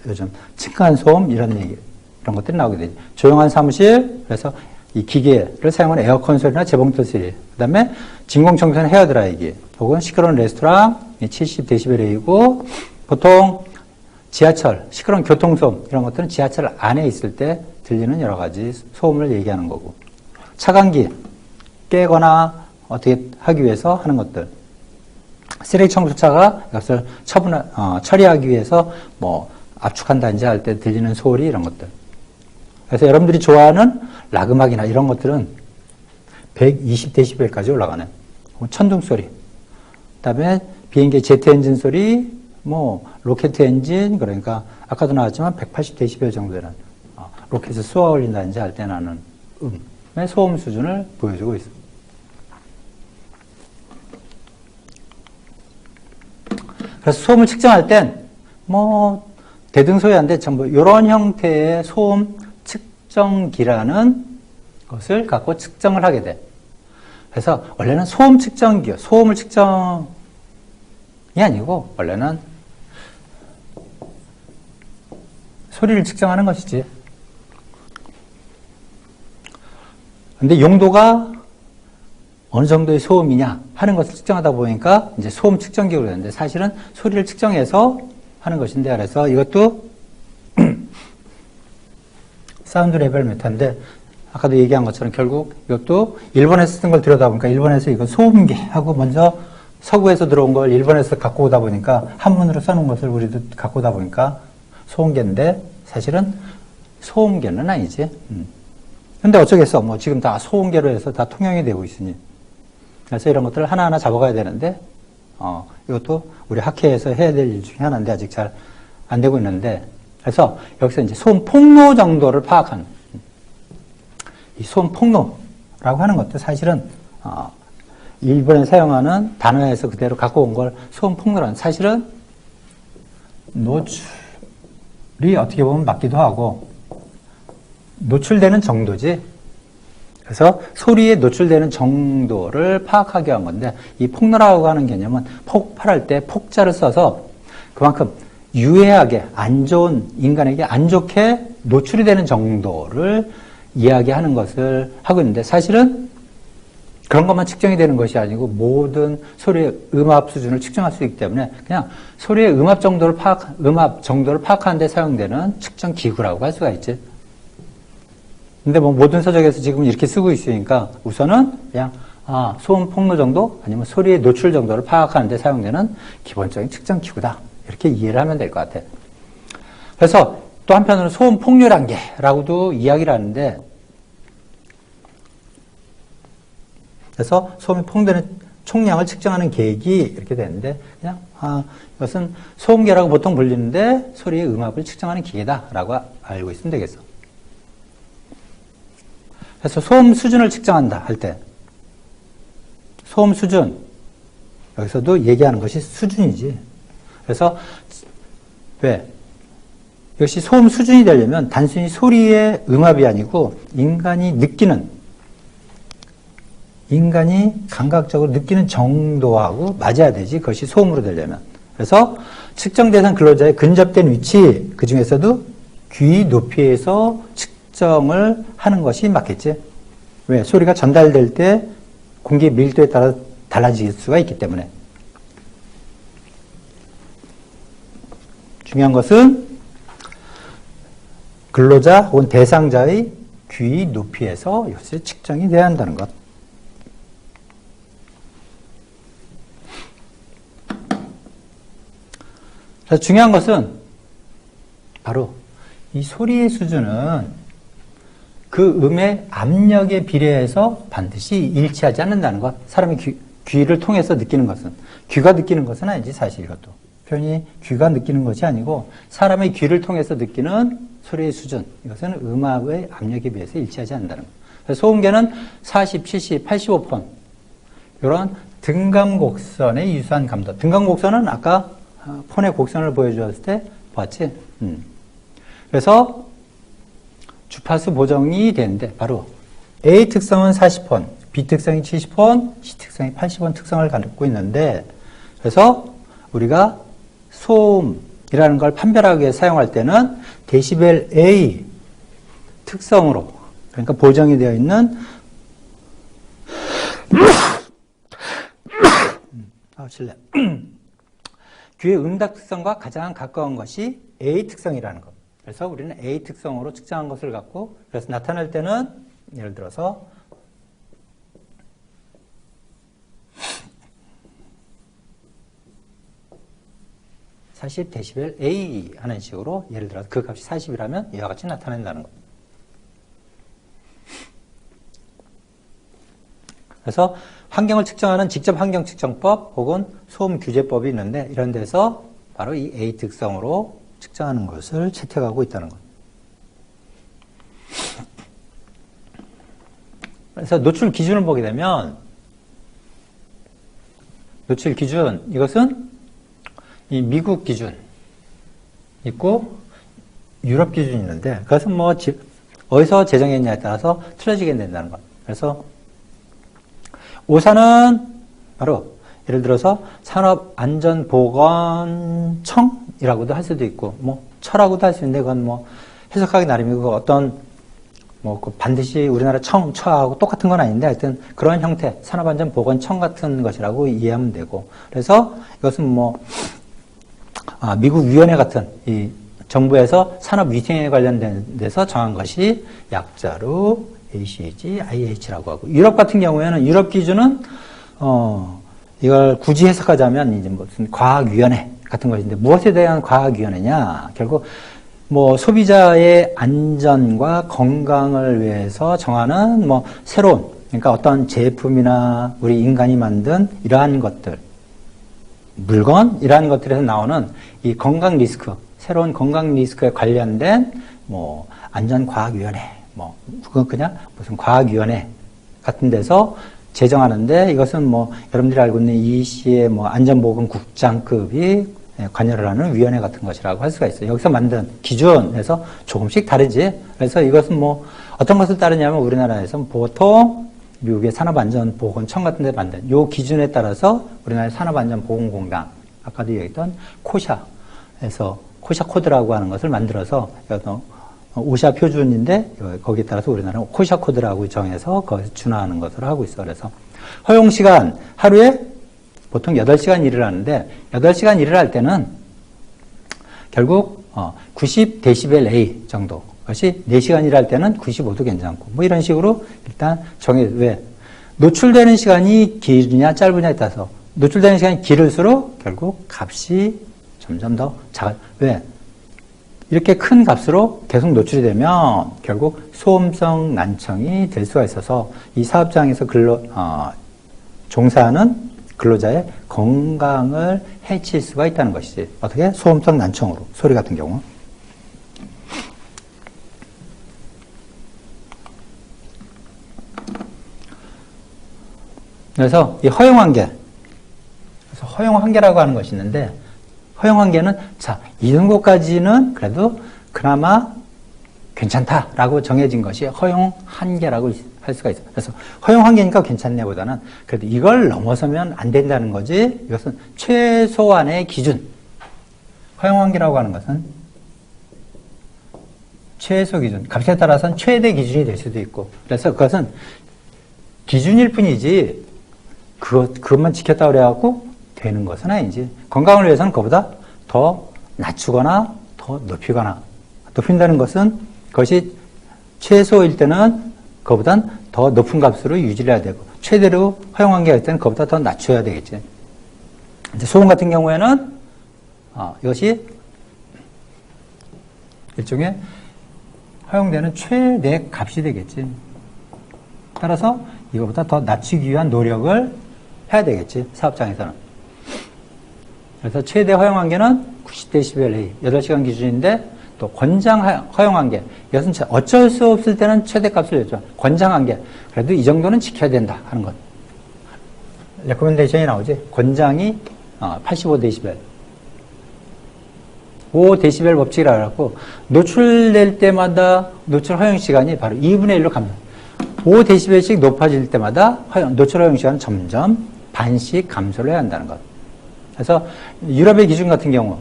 요즘 층간소음 이런 것들이 나오게 되죠. 조용한 사무실, 그래서 이 기계를 사용하는 에어컨 소리나 재봉틀 소리, 그 다음에 진공청소는 헤어드라이기, 혹은 시끄러운 레스토랑 70데시벨이고, 보통 지하철, 시끄러운 교통소음 이런 것들은 지하철 안에 있을 때 들리는 여러 가지 소음을 얘기하는 거고, 차광기 깨거나 어떻게 하기 위해서 하는 것들, 쓰레기 청소차가 이것을 처리하기 위해서 압축한다든지 할 때 들리는 소리 이런 것들. 그래서 여러분들이 좋아하는 락 음악이나 이런 것들은 120데시벨까지 올라가네. 천둥 소리, 그 다음에 비행기 제트 엔진 소리, 로켓 엔진, 그러니까 아까도 나왔지만 180데시벨 정도 되는 로켓을 쏘아 올린다든지 할 때 나는 음의 소음 수준을 보여주고 있습니다. 그래서 소음을 측정할 땐 대등소이한데 전부 이런 형태의 소음 측정기라는 것을 갖고 측정을 하게 돼. 그래서 원래는 소음 측정기요. 소음을 측정이 아니고 원래는 소리를 측정하는 것이지. 근데 용도가 어느 정도의 소음이냐 하는 것을 측정하다 보니까 이제 소음 측정기로 되는데, 사실은 소리를 측정해서 하는 것인데, 그래서 이것도 사운드 레벨 메타인데, 아까도 얘기한 것처럼 결국 이것도 일본에서 쓴 걸 들여다보니까 일본에서 이거 소음계 하고 먼저 서구에서 들어온 걸 일본에서 갖고 오다 보니까 한문으로 써놓은 것을 우리도 갖고 오다 보니까 소음계인데, 사실은 소음계는 아니지. 근데 어쩌겠어. 지금 다 소음계로 해서 다 통용이 되고 있으니. 그래서 이런 것들을 하나하나 잡아가야 되는데, 이것도 우리 학회에서 해야 될 일 중에 하나인데 아직 잘 안 되고 있는데, 그래서 여기서 이제 소음 폭로 정도를 파악하는, 이 소음 폭로라고 하는 것도 사실은 일본에 사용하는 단어에서 그대로 갖고 온 걸 소음 폭로라는, 사실은 노출이 어떻게 보면 맞기도 하고 노출되는 정도지. 그래서 소리에 노출되는 정도를 파악하기 위한 건데, 이 폭로라고 하는 개념은 폭발할 때 폭자를 써서 그만큼 유해하게 안 좋은, 인간에게 안 좋게 노출이 되는 정도를 이야기하는 것을 하고 있는데, 사실은 그런 것만 측정이 되는 것이 아니고 모든 소리의 음압 수준을 측정할 수 있기 때문에 그냥 소리의 음압 정도를 파악하는 데 사용되는 측정 기구라고 할 수가 있지. 근데 뭐 모든 서적에서 지금 이렇게 쓰고 있으니까 우선은 그냥 소음 폭로 정도 아니면 소리의 노출 정도를 파악하는 데 사용되는 기본적인 측정 기구다. 이렇게 이해를 하면 될 것 같아. 그래서 또 한편으로 소음 폭류량계라고도 이야기를 하는데, 그래서 소음이 폭로되는 총량을 측정하는 계획이 이렇게 되는데, 그냥 이것은 소음계라고 보통 불리는데 소리의 음압을 측정하는 기계다라고 알고 있으면 되겠어. 그래서 소음 수준을 측정한다 할 때, 소음 수준, 여기서도 얘기하는 것이 수준이지. 그래서 왜? 이것이 소음 수준이 되려면 단순히 소리의 음압이 아니고 인간이 감각적으로 느끼는 정도하고 맞아야 되지. 그것이 소음으로 되려면. 그래서 측정 대상 근로자의 근접된 위치, 그 중에서도 귀 높이에서 측정을 하는 것이 맞겠지. 왜? 소리가 전달될 때 공기의 밀도에 따라 달라질 수가 있기 때문에. 중요한 것은 근로자 혹은 대상자의 귀 높이에서 이것이 측정이 돼야 한다는 것. 그래서 중요한 것은 바로 이 소리의 수준은 그 음의 압력에 비례해서 반드시 일치하지 않는다는 것. 사람의 귀를 통해서 느끼는 것은. 귀가 느끼는 것은 아니지, 사실 이것도. 표현이 귀가 느끼는 것이 아니고 사람의 귀를 통해서 느끼는 소리의 수준, 이것은 음압의 압력에 비해서 일치하지 않는다는 것. 그래서 소음계는 40, 70, 85폰 이런 등감곡선의 유사한 감도. 등감곡선은 아까 폰의 곡선을 보여주었을 때 봤지? 그래서 주파수 보정이 되는데 바로 A 특성은 40폰, B 특성이 70폰, C 특성이 80폰 특성을 갖고 있는데, 그래서 우리가 소음이라는 걸 판별하기 위해 사용할 때는 데시벨 A 특성으로, 그러니까 보정이 되어 있는 실례. 귀의 음각 특성과 가장 가까운 것이 A 특성이라는 것. 그래서 우리는 A 특성으로 측정한 것을 갖고, 그래서 나타낼 때는 예를 들어서 40데시벨 A 하는 식으로 예를 들어서 그 값이 40이라면 이와 같이 나타낸다는 것. 그래서 환경을 측정하는 직접 환경 측정법 혹은 소음 규제법이 있는데 이런 데서 바로 이 A 특성으로 측정하는 것을 채택하고 있다는 것. 그래서 노출 기준을 보게 되면 노출 기준, 이것은 이 미국 기준 있고 유럽 기준이 있는데 그것은 뭐 어디서 제정했냐에 따라서 틀려지게 된다는 것. 그래서 오사는 바로 예를 들어서 산업안전보건청이라고도 할 수도 있고 뭐 처라고도 할 수 있는데 그건 뭐 해석하기 나름이고 어떤 뭐 반드시 우리나라 처하고 똑같은 건 아닌데 하여튼 그런 형태 산업안전보건청 같은 것이라고 이해하면 되고, 그래서 이것은 뭐 미국 위원회 같은 이 정부에서 산업위생에 관련된 데서 정한 것이 약자로 ACG, IH라고 하고, 유럽 같은 경우에는 유럽 기준은 이걸 굳이 해석하자면 이제 무슨 과학위원회 같은 것인데 무엇에 대한 과학위원회냐? 결국 뭐 소비자의 안전과 건강을 위해서 정하는 뭐 새로운, 그러니까 어떤 제품이나 우리 인간이 만든 이러한 것들, 물건 이러한 것들에서 나오는 이 건강 리스크, 새로운 건강 리스크에 관련된 뭐 안전과학위원회, 뭐 그건 그냥 무슨 과학위원회 같은 데서 제정하는데, 이것은 뭐 여러분들이 알고 있는 EC의 뭐 안전보건국장급이 관여를 하는 위원회 같은 것이라고 할 수가 있어요. 여기서 만든 기준에서 조금씩 다르지. 그래서 이것은 뭐 어떤 것을 따르냐면 우리나라에서 보통 미국의 산업안전보건청 같은 데 만든 요 기준에 따라서 우리나라의 산업안전보건공단, 아까도 얘기했던 코샤에서 코샤 코드라고 하는 것을 만들어서 오샤 표준인데 거기에 따라서 우리나라는 코샤 코드라고 정해서 거기서 준하는 것을 하고 있어. 그래서 허용시간 하루에 보통 8시간 일을 하는데 8시간 일을 할 때는 결국 90dBA 정도 것이 4시간 일할 때는 95도 괜찮고 뭐 이런 식으로 일단 왜 노출되는 시간이 길냐 짧으냐에 따라서 노출되는 시간이 길을수록 결국 값이 점점 더 왜 이렇게 큰 값으로 계속 노출이 되면 결국 소음성 난청이 될 수가 있어서 이 사업장에서 종사하는 근로자의 건강을 해칠 수가 있다는 것이지. 어떻게? 소음성 난청으로. 소리 같은 경우. 그래서 이 허용한계. 그래서 허용한계라고 하는 것이 있는데 허용한계는 자, 이 정도까지는 그래도 그나마 괜찮다라고 정해진 것이 허용한계라고 할 수가 있어요. 그래서 허용한계니까 괜찮네보다는 그래도 이걸 넘어서면 안 된다는 거지. 이것은 최소한의 기준. 허용한계라고 하는 것은 최소 기준. 값에 따라서는 최대 기준이 될 수도 있고. 그래서 그것은 기준일 뿐이지 그것만 지켰다 그래갖고 되는 것은 아니지. 건강을 위해서는 그보다 더 낮추거나 더 높이거나 높인다는 것은 그것이 최소일 때는 그보단 더 높은 값으로 유지를 해야 되고 최대로 허용한계가 있을 때는 그보다 더 낮춰야 되겠지. 이제 소음 같은 경우에는 이것이 일종의 허용되는 최대 값이 되겠지. 따라서 이거보다 더 낮추기 위한 노력을 해야 되겠지. 사업장에서는. 그래서 최대 허용한계는 90dBA, 8시간 기준인데 또 권장 허용한계. 이것은 어쩔 수 없을 때는 최대값을 내죠. 권장한계. 그래도 이 정도는 지켜야 된다 하는 것. 레코멘데이션이 나오지. 권장이 85dB. 5dB 법칙이라고 하고 노출될 때마다 노출 허용 시간이 바로 2분의 1로 갑니다. 5dB씩 높아질 때마다 노출 허용 시간은 점점 반씩 감소를 해야 한다는 것. 그래서 유럽의 기준 같은 경우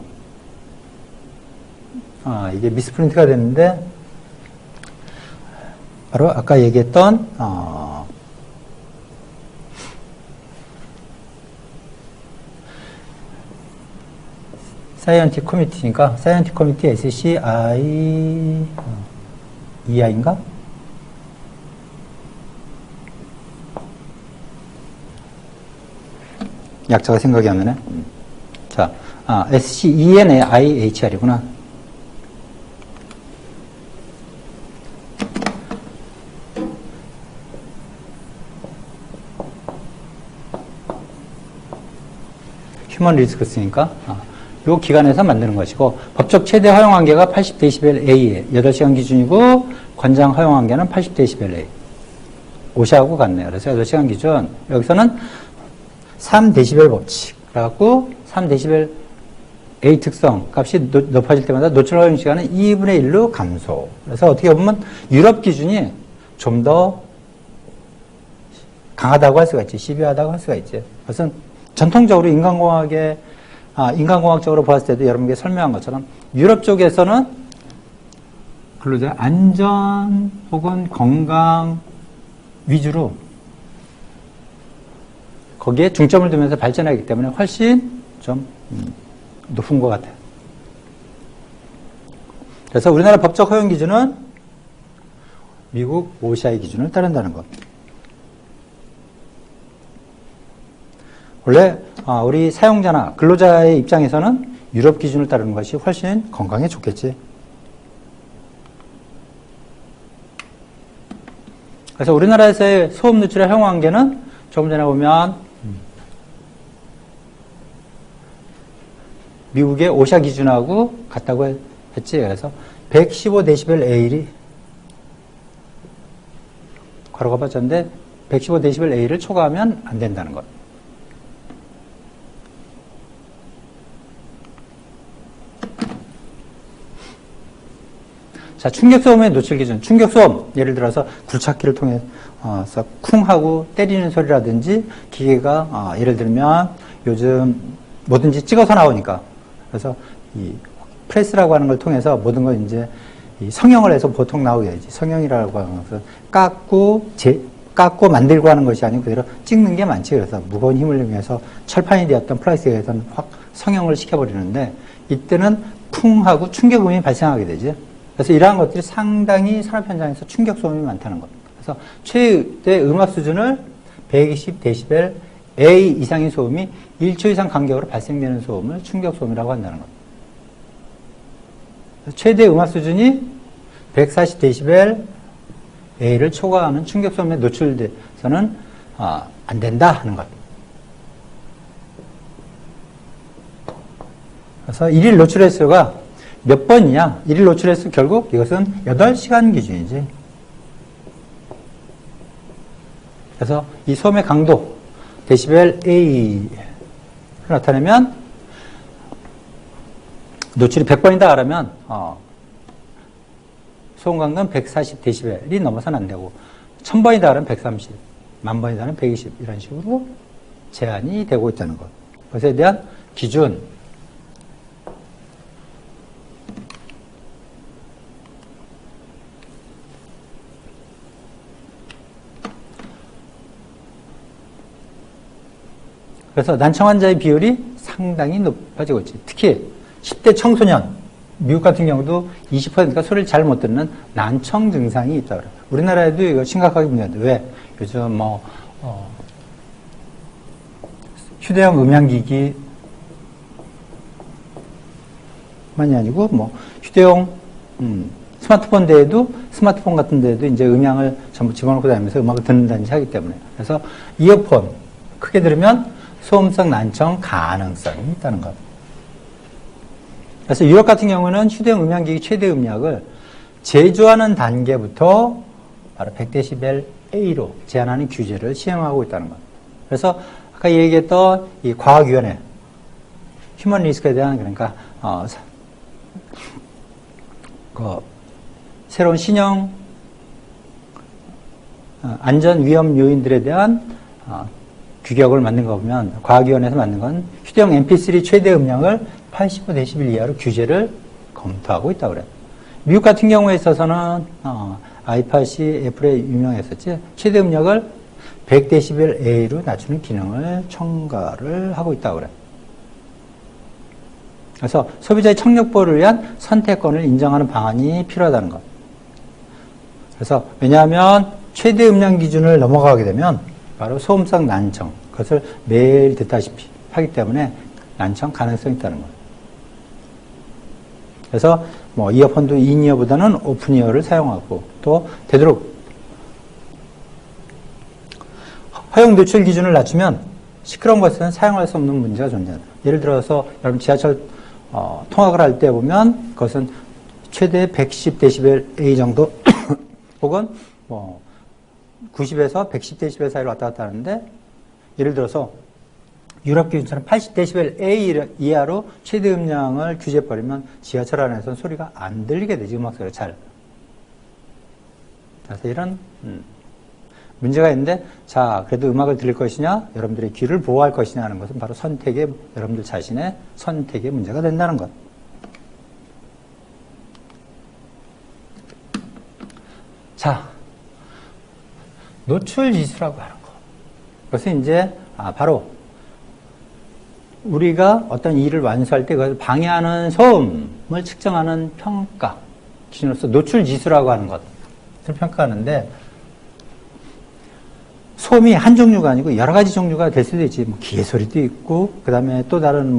이게 미스프린트가 됐는데 바로 아까 얘기했던 사이언틱 커뮤니티니까 사이언틱 커뮤니티 SCI EI인가? 약자가 생각이 안 나네. 자, SCENIHR이구나. 휴먼 리스크스니까 이 기관에서 만드는 것이고 법적 최대 허용 한계가 80dBA 8시간 기준이고 권장 허용 한계는 80dBA. 오샤하고 같네요. 그래서 8시간 기준 여기서는 3dB 법칙. 그래갖고 3dB A 특성 값이 높아질 때마다 노출 허용 시간은 2분의 1로 감소. 그래서 어떻게 보면 유럽 기준이 좀 더 강하다고 할 수가 있지. 시비하다고 할 수가 있지. 그것은 전통적으로 인간공학적으로 보았을 때도 여러분께 설명한 것처럼 유럽 쪽에서는 근로자 안전 혹은 건강 위주로 거기에 중점을 두면서 발전하기 때문에 훨씬 좀 높은 것 같아요. 그래서 우리나라 법적 허용 기준은 미국 OSHA 기준을 따른다는 것. 원래 우리 사용자나 근로자의 입장에서는 유럽 기준을 따르는 것이 훨씬 건강에 좋겠지. 그래서 우리나라에서의 소음 누출의 허용 한계는 조금 전에 보면 미국의 오샤 기준하고 같다고 했지. 그래서 115dBA를 괄호가 빠졌는데 115dBA를 초과하면 안 된다는 것. 자, 충격소음의 노출 기준. 충격소음, 예를 들어서 굴착기를 통해서 쿵 하고 때리는 소리라든지 기계가 예를 들면 요즘 뭐든지 찍어서 나오니까 그래서 이 프레스라고 하는 걸 통해서 모든 걸 이제 이 성형을 해서 보통 나오게 되지. 성형이라고 하는 것은 깎고 깎고 만들고 하는 것이 아니고 그대로 찍는 게 많지. 그래서 무거운 힘을 이용해서 철판이 되었던 플라스틱에 대해서는 확 성형을 시켜버리는데 이때는 쿵 하고 충격음이 발생하게 되죠. 그래서 이러한 것들이 상당히 산업 현장에서 충격 소음이 많다는 것. 그래서 최대 음압 수준을 120dB A 이상의 소음이 1초 이상 간격으로 발생되는 소음을 충격 소음이라고 한다는 것. 최대 음압 수준이 140dB A를 초과하는 충격 소음에 노출돼서는 안 된다 하는 것. 그래서 일일 노출 횟수가 몇 번이냐? 일일 노출 횟수 결국 이것은 8시간 기준이지. 그래서 이 소음의 강도 데시벨 A를 나타내면 노출이 100번이다 그러면 소음 강도는 140dB이 넘어서는 안 되고 1000번이다 그러면 130, 10,000번이다 그러면 120 이런 식으로 제한이 되고 있다는 것. 그것에 대한 기준. 그래서 난청 환자의 비율이 상당히 높아지고 있지. 특히 10대 청소년, 미국 같은 경우도 20%가 소리를 잘 못 듣는 난청 증상이 있다고 그래요. 우리나라에도 이거 심각하게 문제인데 왜? 요즘 휴대용 음향기기 만이 아니고 휴대용 스마트폰 대에도 스마트폰 같은 데에도 이제 음향을 전부 집어넣고 다니면서 음악을 듣는다든지 하기 때문에. 그래서 이어폰 크게 들으면 소음성 난청 가능성이 있다는 것. 그래서 유럽 같은 경우는 휴대용 음향기기 최대 음량을 제조하는 단계부터 바로 100dB A로 제한하는 규제를 시행하고 있다는 것. 그래서 아까 얘기했던 이 과학위원회, 휴먼 리스크에 대한 그러니까 새로운 신형 안전 위험 요인들에 대한 규격을 만든 거 보면 과학위원회에서 만든 건 휴대용 MP3 최대 음량을 85dB 이하로 규제를 검토하고 있다고 그래요. 미국 같은 경우에 있어서는 아이팟이 애플에 유명했었지. 최대 음량을 100dB A로 낮추는 기능을 첨가를 하고 있다고 그래요. 그래서 소비자의 청력보호를 위한 선택권을 인정하는 방안이 필요하다는 것. 그래서 왜냐하면 최대 음량 기준을 넘어가게 되면 바로 소음성 난청, 그것을 매일 듣다시피 하기 때문에 난청 가능성이 있다는 거예요. 그래서 이어폰도 인이어보다는 오픈이어를 사용하고 또 되도록 허용 노출 기준을 낮추면 시끄러운 것은 사용할 수 없는 문제가 존재한다. 예를 들어서 여러분 지하철 통학을 할 때 보면 그것은 최대 110dB A 정도 혹은 90에서 110dB 사이로 왔다 갔다 하는데 예를 들어서 유럽 기준처럼 80dB A 이하로 최대 음량을 규제해버리면 지하철 안에서는 소리가 안 들리게 되지, 음악 소리가 잘. 그래서 이런 문제가 있는데 자, 그래도 음악을 들을 것이냐 여러분들의 귀를 보호할 것이냐 하는 것은 바로 선택의 여러분들 자신의 선택의 문제가 된다는 것. 자, 노출 지수라고 하는 것. 그것은 이제 바로 우리가 어떤 일을 완수할 때 그것을 방해하는 소음을 측정하는 평가 기준으로서 노출 지수라고 하는 것을 평가하는데 소음이 한 종류가 아니고 여러 가지 종류가 될 수도 있지. 기계 소리도 있고 그 다음에 또 다른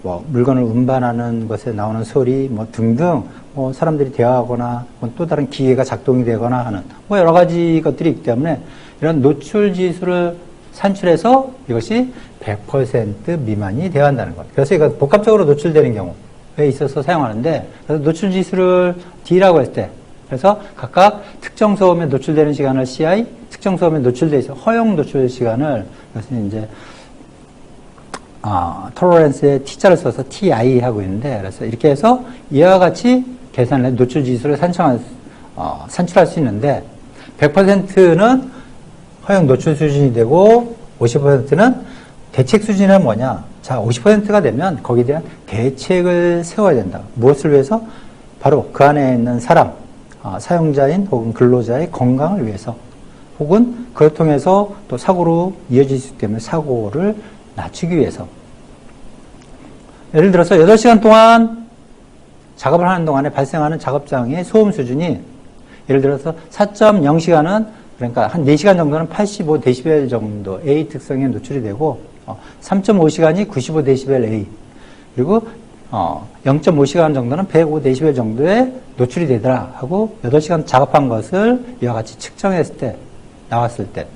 물건을 운반하는 것에 나오는 소리 등등 사람들이 대화하거나 또 다른 기계가 작동이 되거나 하는 여러 가지 것들이 있기 때문에 이런 노출 지수를 산출해서 이것이 100% 미만이 되어야 한다는 것. 그래서 이거 복합적으로 노출되는 경우에 있어서 사용하는데 그래서 노출 지수를 D라고 했을 때 그래서 각각 특정 소음에 노출되는 시간을 CI, 특정 소음에 노출되어 있어 허용 노출 시간을 그것은 이제 톨러런스에 T자를 써서 TI 하고 있는데 그래서 이렇게 해서 이와 같이 계산을 해 노출 지수를 산출할 수 있는데 100%는 허용 노출 수준이 되고 50%는 대책 수준은 뭐냐? 자, 50%가 되면 거기에 대한 대책을 세워야 된다. 무엇을 위해서? 바로 그 안에 있는 사람, 사용자인 혹은 근로자의 건강을 위해서 혹은 그걸 통해서 또 사고로 이어질 수 있기 때문에 사고를 낮추기 위해서. 예를 들어서 8시간 동안 작업을 하는 동안에 발생하는 작업장의 소음 수준이 예를 들어서 4.0시간은 그러니까 한 4시간 정도는 85dB 정도 A 특성에 노출이 되고 3.5시간이 95dB A 그리고 0.5시간 정도는 105dB 정도에 노출이 되더라 하고 8시간 작업한 것을 이와 같이 측정했을 때 나왔을 때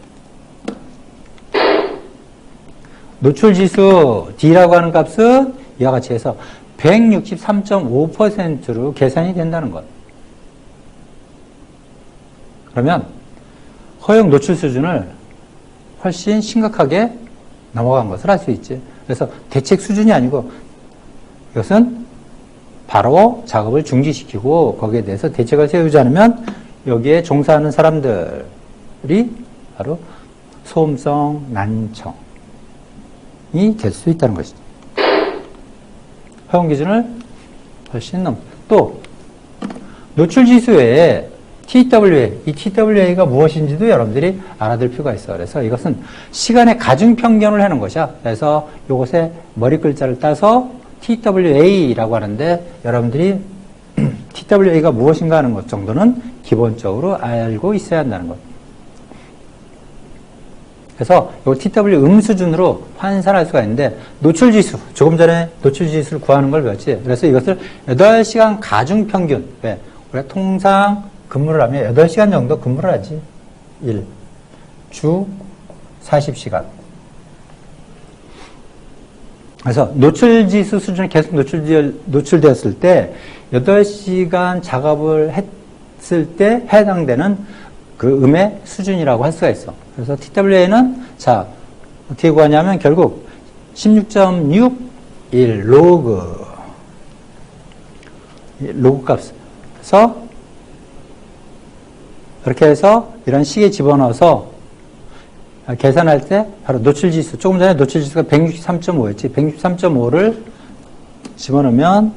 노출 지수 D라고 하는 값은 이와 같이 해서 163.5%로 계산이 된다는 것. 그러면 허용 노출 수준을 훨씬 심각하게 넘어간 것을 알 수 있지. 그래서 대책 수준이 아니고 이것은 바로 작업을 중지시키고 거기에 대해서 대책을 세우지 않으면 여기에 종사하는 사람들이 바로 소음성 난청이 될 수 있다는 것이죠. 허용 기준을 훨씬 또 노출 지수 외에 TWA, 이 TWA가 무엇인지도 여러분들이 알아둘 필요가 있어. 그래서 이것은 시간의 가중 평균을 하는 것이야. 그래서 이것에 머리 글자를 따서 TWA라고 하는데 여러분들이 TWA가 무엇인가 하는 것 정도는 기본적으로 알고 있어야 한다는 것. 그래서 이 TW 수준으로 환산할 수가 있는데 노출 지수, 조금 전에 노출 지수를 구하는 걸 배웠지. 그래서 이것을 8시간 가중 평균. 왜? 우리가 통상 근무를 하면 8시간 정도 근무를 하지. 주 40시간. 그래서 노출 지수 수준이 계속 노출되었을 때 8시간 작업을 했을 때 해당되는 그 음의 수준이라고 할 수가 있어. 그래서 TWA는 자 어떻게 구하냐면 결국 16.61 로그 값. 그래서 이렇게 해서 이런 식에 집어넣어서 계산할 때 바로 노출지수, 조금 전에 노출지수가 163.5였지. 163.5를 집어넣으면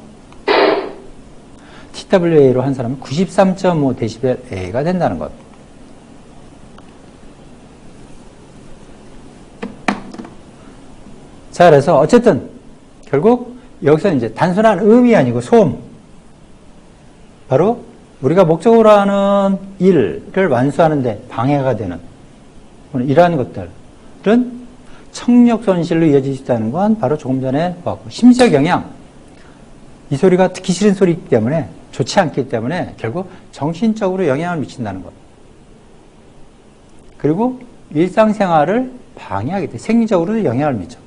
TWA로 한 사람은 93.5dBA가 된다는 것. 자, 그래서 어쨌든 결국 여기서 이제 단순한 음이 아니고 소음, 바로 우리가 목적으로 하는 일을 완수하는데 방해가 되는 이러한 것들은 청력 손실로 이어질 수 있다는 건 바로 조금 전에 봤고, 심리적 영향, 이 소리가 듣기 싫은 소리이기 때문에 좋지 않기 때문에 결국 정신적으로 영향을 미친다는 것. 그리고 일상생활을 방해하기 때문에 생리적으로도 영향을 미쳐.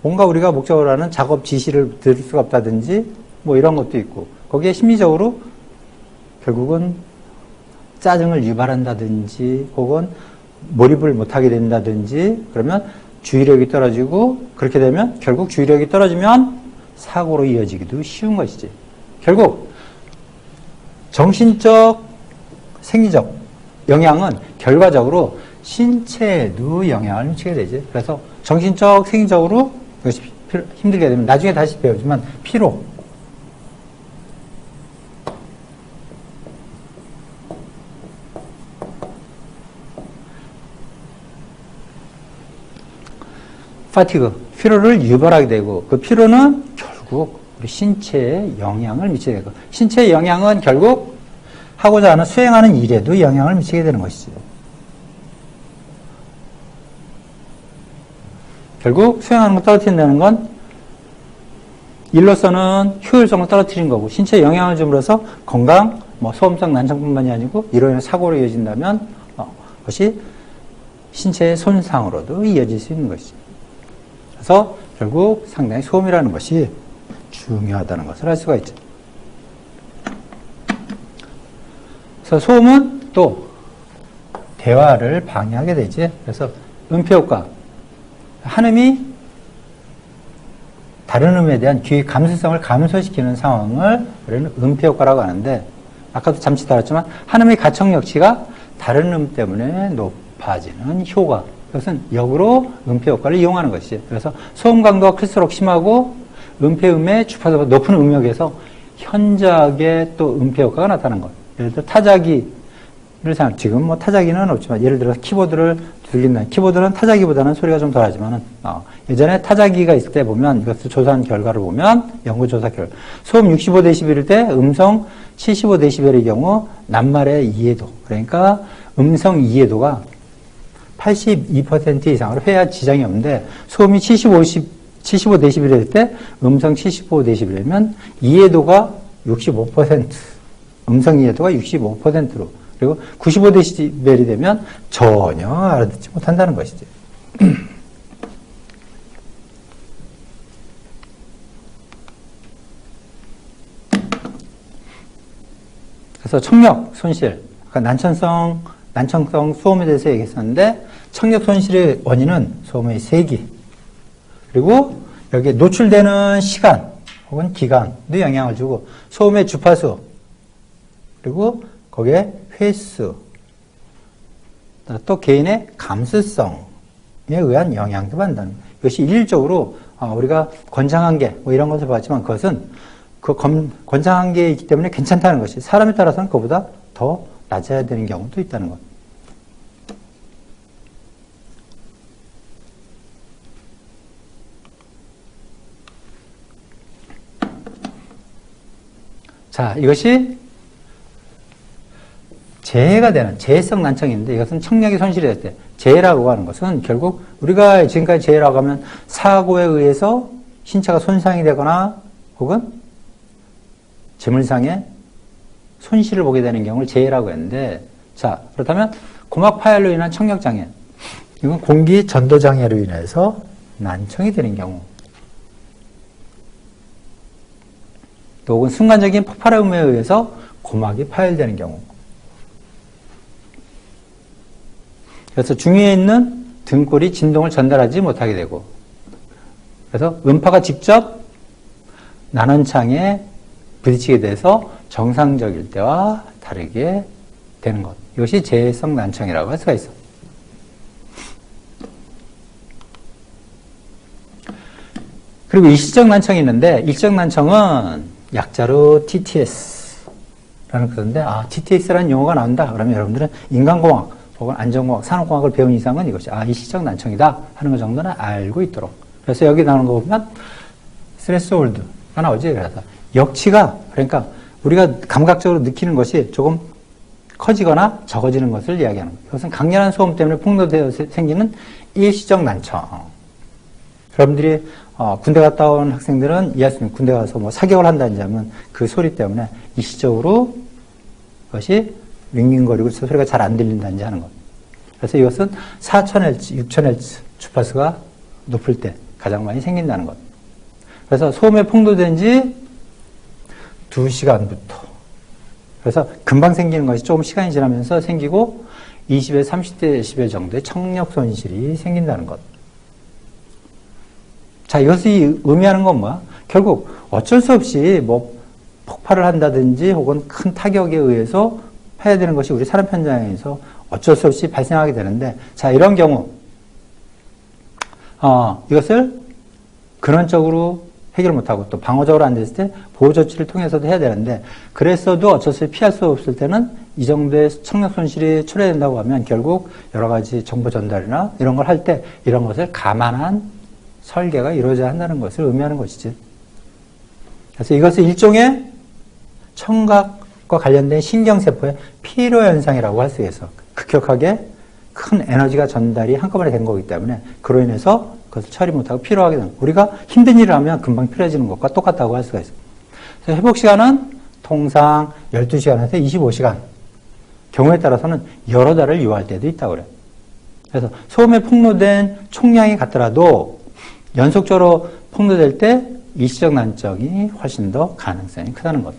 뭔가 우리가 목적으로 하는 작업 지시를 들을 수가 없다든지 이런 것도 있고, 거기에 심리적으로 결국은 짜증을 유발한다든지 혹은 몰입을 못하게 된다든지 그러면 주의력이 떨어지고, 그렇게 되면 결국 주의력이 떨어지면 사고로 이어지기도 쉬운 것이지. 결국 정신적, 생리적 영향은 결과적으로 신체에도 영향을 미치게 되지. 그래서 정신적, 생리적으로 이것이 힘들게 되면 나중에 다시 배우지만 피로, 파티그, 피로를 유발하게 되고, 그 피로는 결국 우리 신체에 영향을 미치게 되고, 신체의 영향은 결국 하고자 하는 수행하는 일에도 영향을 미치게 되는 것이죠. 결국 수행하는 걸 떨어뜨린다는 건 일로서는 효율성을 떨어뜨린 거고, 신체에 영향을 줌으로써 건강, 소음성 난청뿐만이 아니고 이로 인해 사고로 이어진다면 그것이 신체의 손상으로도 이어질 수 있는 것이죠. 그래서 결국 상당히 소음이라는 것이 중요하다는 것을 알 수가 있죠. 그래서 소음은 또 대화를 방해하게 되지. 그래서 음폐효과, 한 음이 다른 음에 대한 귀의 감수성을 감소시키는 상황을 우리는 음폐효과라고 하는데, 아까도 잠시 다뤘지만 한 음의 가청력치가 다른 음 때문에 높아지는 효과, 이것은 역으로 음폐효과를 이용하는 것이지. 그래서 소음 강도가 클수록 심하고 음폐음의 주파수가 높은 음역에서 현저하게 또 음폐효과가 나타나는 것. 예를 들어 타자기 생각, 지금 뭐 타자기는 없지만 예를 들어서 키보드를 들린다. 키보드는 타자기보다는 소리가 좀 덜하지만은 예전에 타자기가 있을 때 보면 이것을 조사한 결과를 보면 연구 조사 결과 소음 65dB일 때 음성 75dB의 경우 낱말의 이해도 그러니까 음성 이해도가 82% 이상으로 해야 지장이 없는데 소음이 75dB일 때 음성 75dB이면 이해도가 65% 음성 이해도가 65%로 그리고 95dB이 되면 전혀 알아듣지 못한다는 것이지. 그래서 청력 손실, 그러니까 난청성 소음에 대해서 얘기했었는데 청력 손실의 원인은 소음의 세기 그리고 여기에 노출되는 시간 혹은 기간도 영향을 주고 소음의 주파수 그리고 거기에 횟수 또 개인의 감수성에 의한 영향도 받는다는 거예요. 이것이 일률적으로 우리가 권장한 게 뭐 이런 것을 봤지만 그것은 그 권장한 게 있기 때문에 괜찮다는 것이 사람에 따라서는 그보다 더 낮아야 되는 경우도 있다는 것. 자, 이것이 재해가 되는 재해성 난청인데 이것은 청력이 손실이 될 때 재해라고 하는 것은 결국 우리가 지금까지 재해라고 하면 사고에 의해서 신체가 손상이 되거나 혹은 재물상의 손실을 보게 되는 경우를 재해라고 했는데 자 그렇다면 고막 파열로 인한 청력장애 이건 공기 전도장애로 인해서 난청이 되는 경우 또 혹은 순간적인 폭발음에 의해서 고막이 파열되는 경우 그래서 중위에 있는 등골이 진동을 전달하지 못하게 되고 그래서 음파가 직접 난원창에 부딪히게 돼서 정상적일 때와 다르게 되는 것. 이것이 재해성 난청이라고 할 수가 있어. 그리고 일시적 난청이 있는데 일시적 난청은 약자로 TTS라는 것인데 TTS라는 용어가 나온다. 그러면 여러분들은 인간공학 혹은 안전공학, 산업공학을 배운 이상은 이것이 일시적 난청이다 하는 것 정도는 알고 있도록. 그래서 여기 나오는 거 보면 스트레스홀드가 나오지. 그래서 역치가 그러니까 우리가 감각적으로 느끼는 것이 조금 커지거나 적어지는 것을 이야기하는 거예요. 이것은 강렬한 소음 때문에 폭로되어 생기는 일시적 난청. 여러분들이 군대 갔다 온 학생들은 이해할 수 있는 군대 가서 뭐 사격을 한다든지 하면 그 소리 때문에 일시적으로 그것이 윙윙거리고 소리가 잘 안 들린다든지 하는 것. 그래서 이것은 4000Hz, 6000Hz 주파수가 높을 때 가장 많이 생긴다는 것. 그래서 소음에 폭로된 지 2시간부터. 그래서 금방 생기는 것이 조금 시간이 지나면서 생기고 20에서 30dB 정도의 청력 손실이 생긴다는 것. 자, 이것이 의미하는 건 뭐야? 결국 어쩔 수 없이 뭐 폭발을 한다든지 혹은 큰 타격에 의해서 해야 되는 것이 우리 산업 현장에서 어쩔 수 없이 발생하게 되는데, 자, 이런 경우, 이것을 근원적으로 해결 못하고 또 방어적으로 안 됐을 때 보호 조치를 통해서도 해야 되는데, 그랬어도 어쩔 수 없이 피할 수 없을 때는 이 정도의 청력 손실이 초래된다고 하면 결국 여러 가지 정보 전달이나 이런 걸 할 때 이런 것을 감안한 설계가 이루어져야 한다는 것을 의미하는 것이지. 그래서 이것은 일종의 청각과 관련된 신경세포의 피로현상이라고 할 수 있어. 급격하게 큰 에너지가 전달이 한꺼번에 된 거기 때문에 그로 인해서 그것을 처리 못하고 피로하게 되는 거예요. 우리가 힘든 일을 하면 금방 피로해지는 것과 똑같다고 할 수가 있어요. 그래서 회복시간은 통상 12시간에서 25시간. 경우에 따라서는 여러 달을 요할 때도 있다고 그래요. 그래서 소음에 폭로된 총량이 같더라도 연속적으로 폭로될 때 일시적 난청이 훨씬 더 가능성이 크다는 것.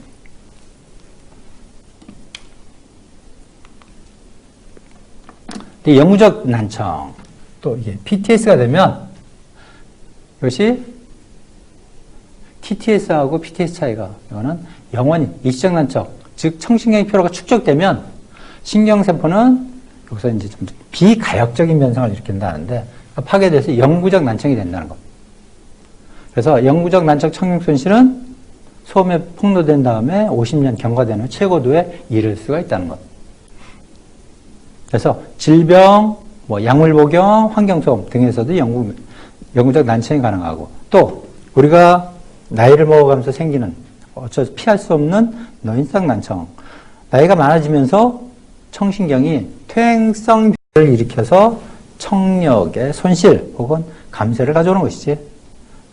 영구적 난청, 또 이게 PTS가 되면 이것이 TTS하고 PTS 차이가 이거는 영원히 일시적 난청, 즉 청신경의 피로가 축적되면 신경세포는 여기서 이제 좀 비가역적인 변성을 일으킨다는데 파괴돼서 영구적 난청이 된다는 것. 그래서 영구적 난청 청력 손실은 소음에 폭로된 다음에 50년 경과된 후 최고도에 이를 수가 있다는 것. 그래서 질병, 뭐 약물 복용, 환경소음 등에서도 영구적 난청이 가능하고, 또 우리가 나이를 먹어가면서 생기는 어쩌서 피할 수 없는 노인성 난청. 나이가 많아지면서 청신경이 퇴행성 변화를 일으켜서 청력의 손실 혹은 감퇴를 가져오는 것이지.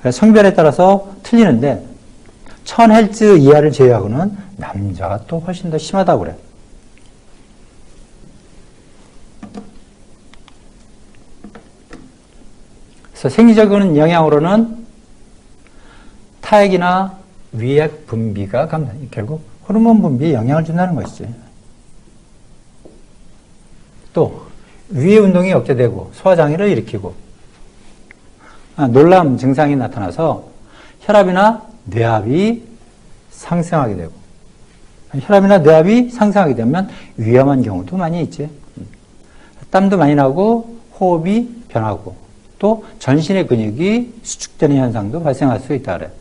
그래서 성별에 따라서 틀리는데 1000Hz 이하를 제외하고는 남자가 또 훨씬 더 심하다고 그래. 그래서 생리적인 영향으로는 타액이나 위액 분비가 결국 호르몬 분비에 영향을 준다는 것이지. 또 위의 운동이 억제되고 소화장애를 일으키고 놀람 증상이 나타나서 혈압이나 뇌압이 상승하게 되고, 혈압이나 뇌압이 상승하게 되면 위험한 경우도 많이 있지. 땀도 많이 나고 호흡이 변하고 또 전신의 근육이 수축되는 현상도 발생할 수 있다 그래.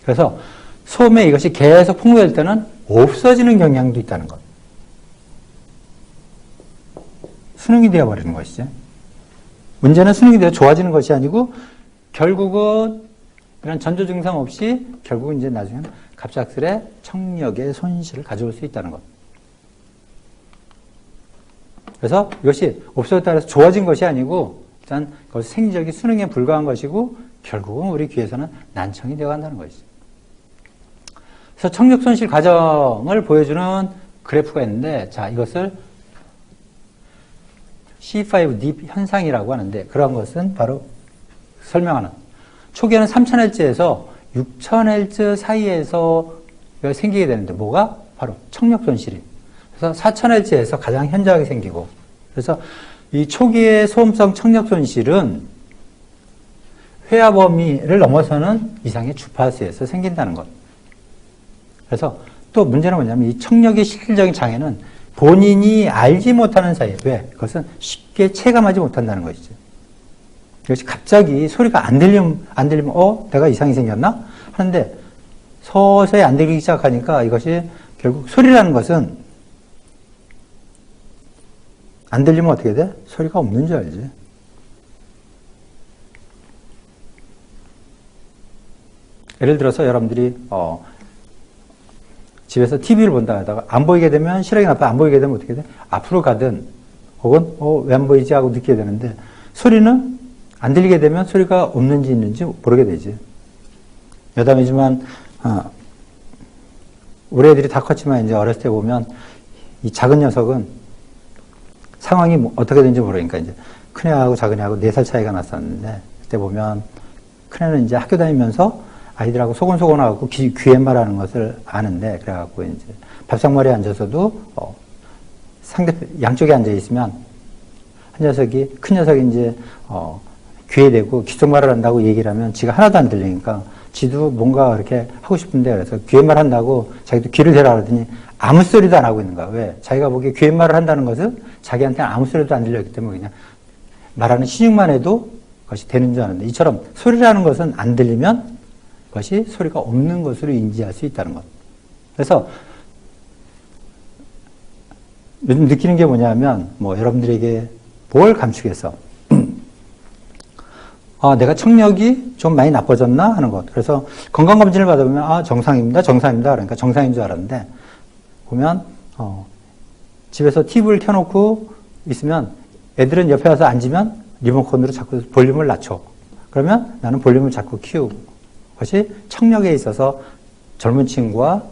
그래서 소음에 이것이 계속 폭로될 때는 없어지는 경향도 있다는 것. 수능이 되어버리는 것이지. 문제는 수능이 되어 좋아지는 것이 아니고 결국은 이런 전조 증상 없이 결국은 이제 나중에는 갑작스레 청력의 손실을 가져올 수 있다는 것. 그래서 이것이 없어졌다 해서 좋아진 것이 아니고 일단 그것이 생리적인 수능에 불과한 것이고 결국은 우리 귀에서는 난청이 되어간다는 것이지. 그래서 청력 손실 과정을 보여주는 그래프가 있는데, 자, 이것을 C5D 현상이라고 하는데, 그러한 것은 바로 설명하는, 초기에는 3000Hz에서 6000Hz 사이에서 생기게 되는데, 뭐가? 바로 청력 손실이. 그래서 4000Hz에서 가장 현저하게 생기고, 그래서 이 초기의 소음성 청력 손실은 회화 범위를 넘어서는 이상의 주파수에서 생긴다는 것. 그래서 또 문제는 뭐냐면 이 청력의 실질적인 장애는 본인이 알지 못하는 사이에, 왜? 그것은 쉽게 체감하지 못한다는 것이죠. 이것이 갑자기 소리가 안 들리면, 내가 이상이 생겼나? 하는데 서서히 안 들리기 시작하니까 이것이 결국 소리라는 것은 안 들리면 어떻게 돼? 소리가 없는 줄 알지. 예를 들어서 여러분들이, 집에서 TV를 본다 하다가 안 보이게 되면 실행이 나빠 안 보이게 되면 어떻게 돼? 앞으로 가든 혹은 왜 안 보이지 하고 느끼게 되는데 소리는 안 들리게 되면 소리가 없는지 있는지 모르게 되지. 여담이지만 우리 애들이 다 컸지만 이제 어렸을 때 보면 이 작은 녀석은 상황이 어떻게 되는지 모르니까 이제 큰애하고 작은애하고 4살 차이가 났었는데 그때 보면 큰애는 이제 학교 다니면서 아이들하고 소곤소곤하고 귀에 말하는 것을 아는데, 그래갖고 이제 밥상머리에 앉아서도, 양쪽에 앉아있으면, 큰 녀석이 이제, 귀에 대고 귓속말을 한다고 얘기를 하면 지가 하나도 안 들리니까 지도 뭔가 이렇게 하고 싶은데, 그래서 귀에 말 한다고 자기도 귀를 대라 그러더니 아무 소리도 안 하고 있는 거야. 왜? 자기가 보기에 귀에 말을 한다는 것은 자기한테는 아무 소리도 안 들렸기 때문에 그냥 말하는 신용만 해도 그것이 되는 줄 아는데, 이처럼 소리라는 것은 안 들리면 그것이 소리가 없는 것으로 인지할 수 있다는 것. 그래서 요즘 느끼는 게 뭐냐면, 여러분들에게 뭘 감추겠어? 내가 청력이 좀 많이 나빠졌나? 하는 것. 그래서 건강검진을 받아보면, 정상입니다. 그러니까 정상인 줄 알았는데, 보면, 집에서 TV를 켜놓고 있으면 애들은 옆에 와서 앉으면 리모컨으로 자꾸 볼륨을 낮춰. 그러면 나는 볼륨을 자꾸 키우고. 그것이 청력에 있어서 젊은 친구와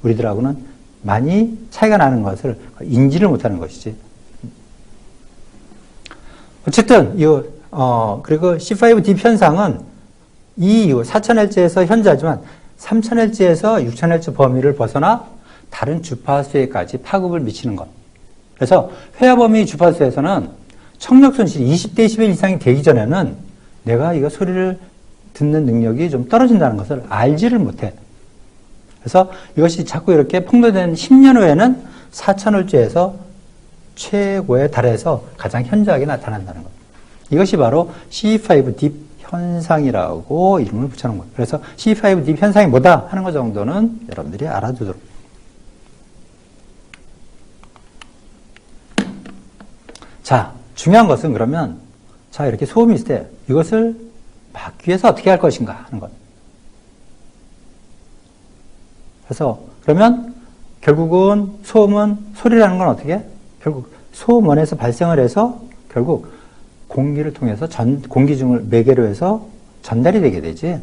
우리들하고는 많이 차이가 나는 것을 인지를 못하는 것이지. 어쨌든 그리고 C5D 현상은 이 이후 4000Hz에서 현저하지만 3000Hz에서 6000Hz 범위를 벗어나 다른 주파수에까지 파급을 미치는 것. 그래서 회화 범위 주파수에서는 청력 손실이 20dB 이상이 되기 전에는 내가 이거 소리를 듣는 능력이 좀 떨어진다는 것을 알지를 못해. 그래서 이것이 자꾸 이렇게 폭로된 10년 후에는 4000Hz에서 최고에 달해서 가장 현저하게 나타난다는 것. 이것이 바로 C5D 현상이라고 이름을 붙여놓은 것. 그래서 C5D 현상이 뭐다 하는 것 정도는 여러분들이 알아두도록. 자, 중요한 것은 그러면, 자, 이렇게 소음이 있을 때 이것을 막기 위해서 어떻게 할 것인가 하는 것. 그래서, 그러면 결국은 소음은, 소리라는 건 어떻게? 결국 소음원에서 발생을 해서 결국 공기를 통해서 공기 중을 매개로 해서 전달이 되게 되지.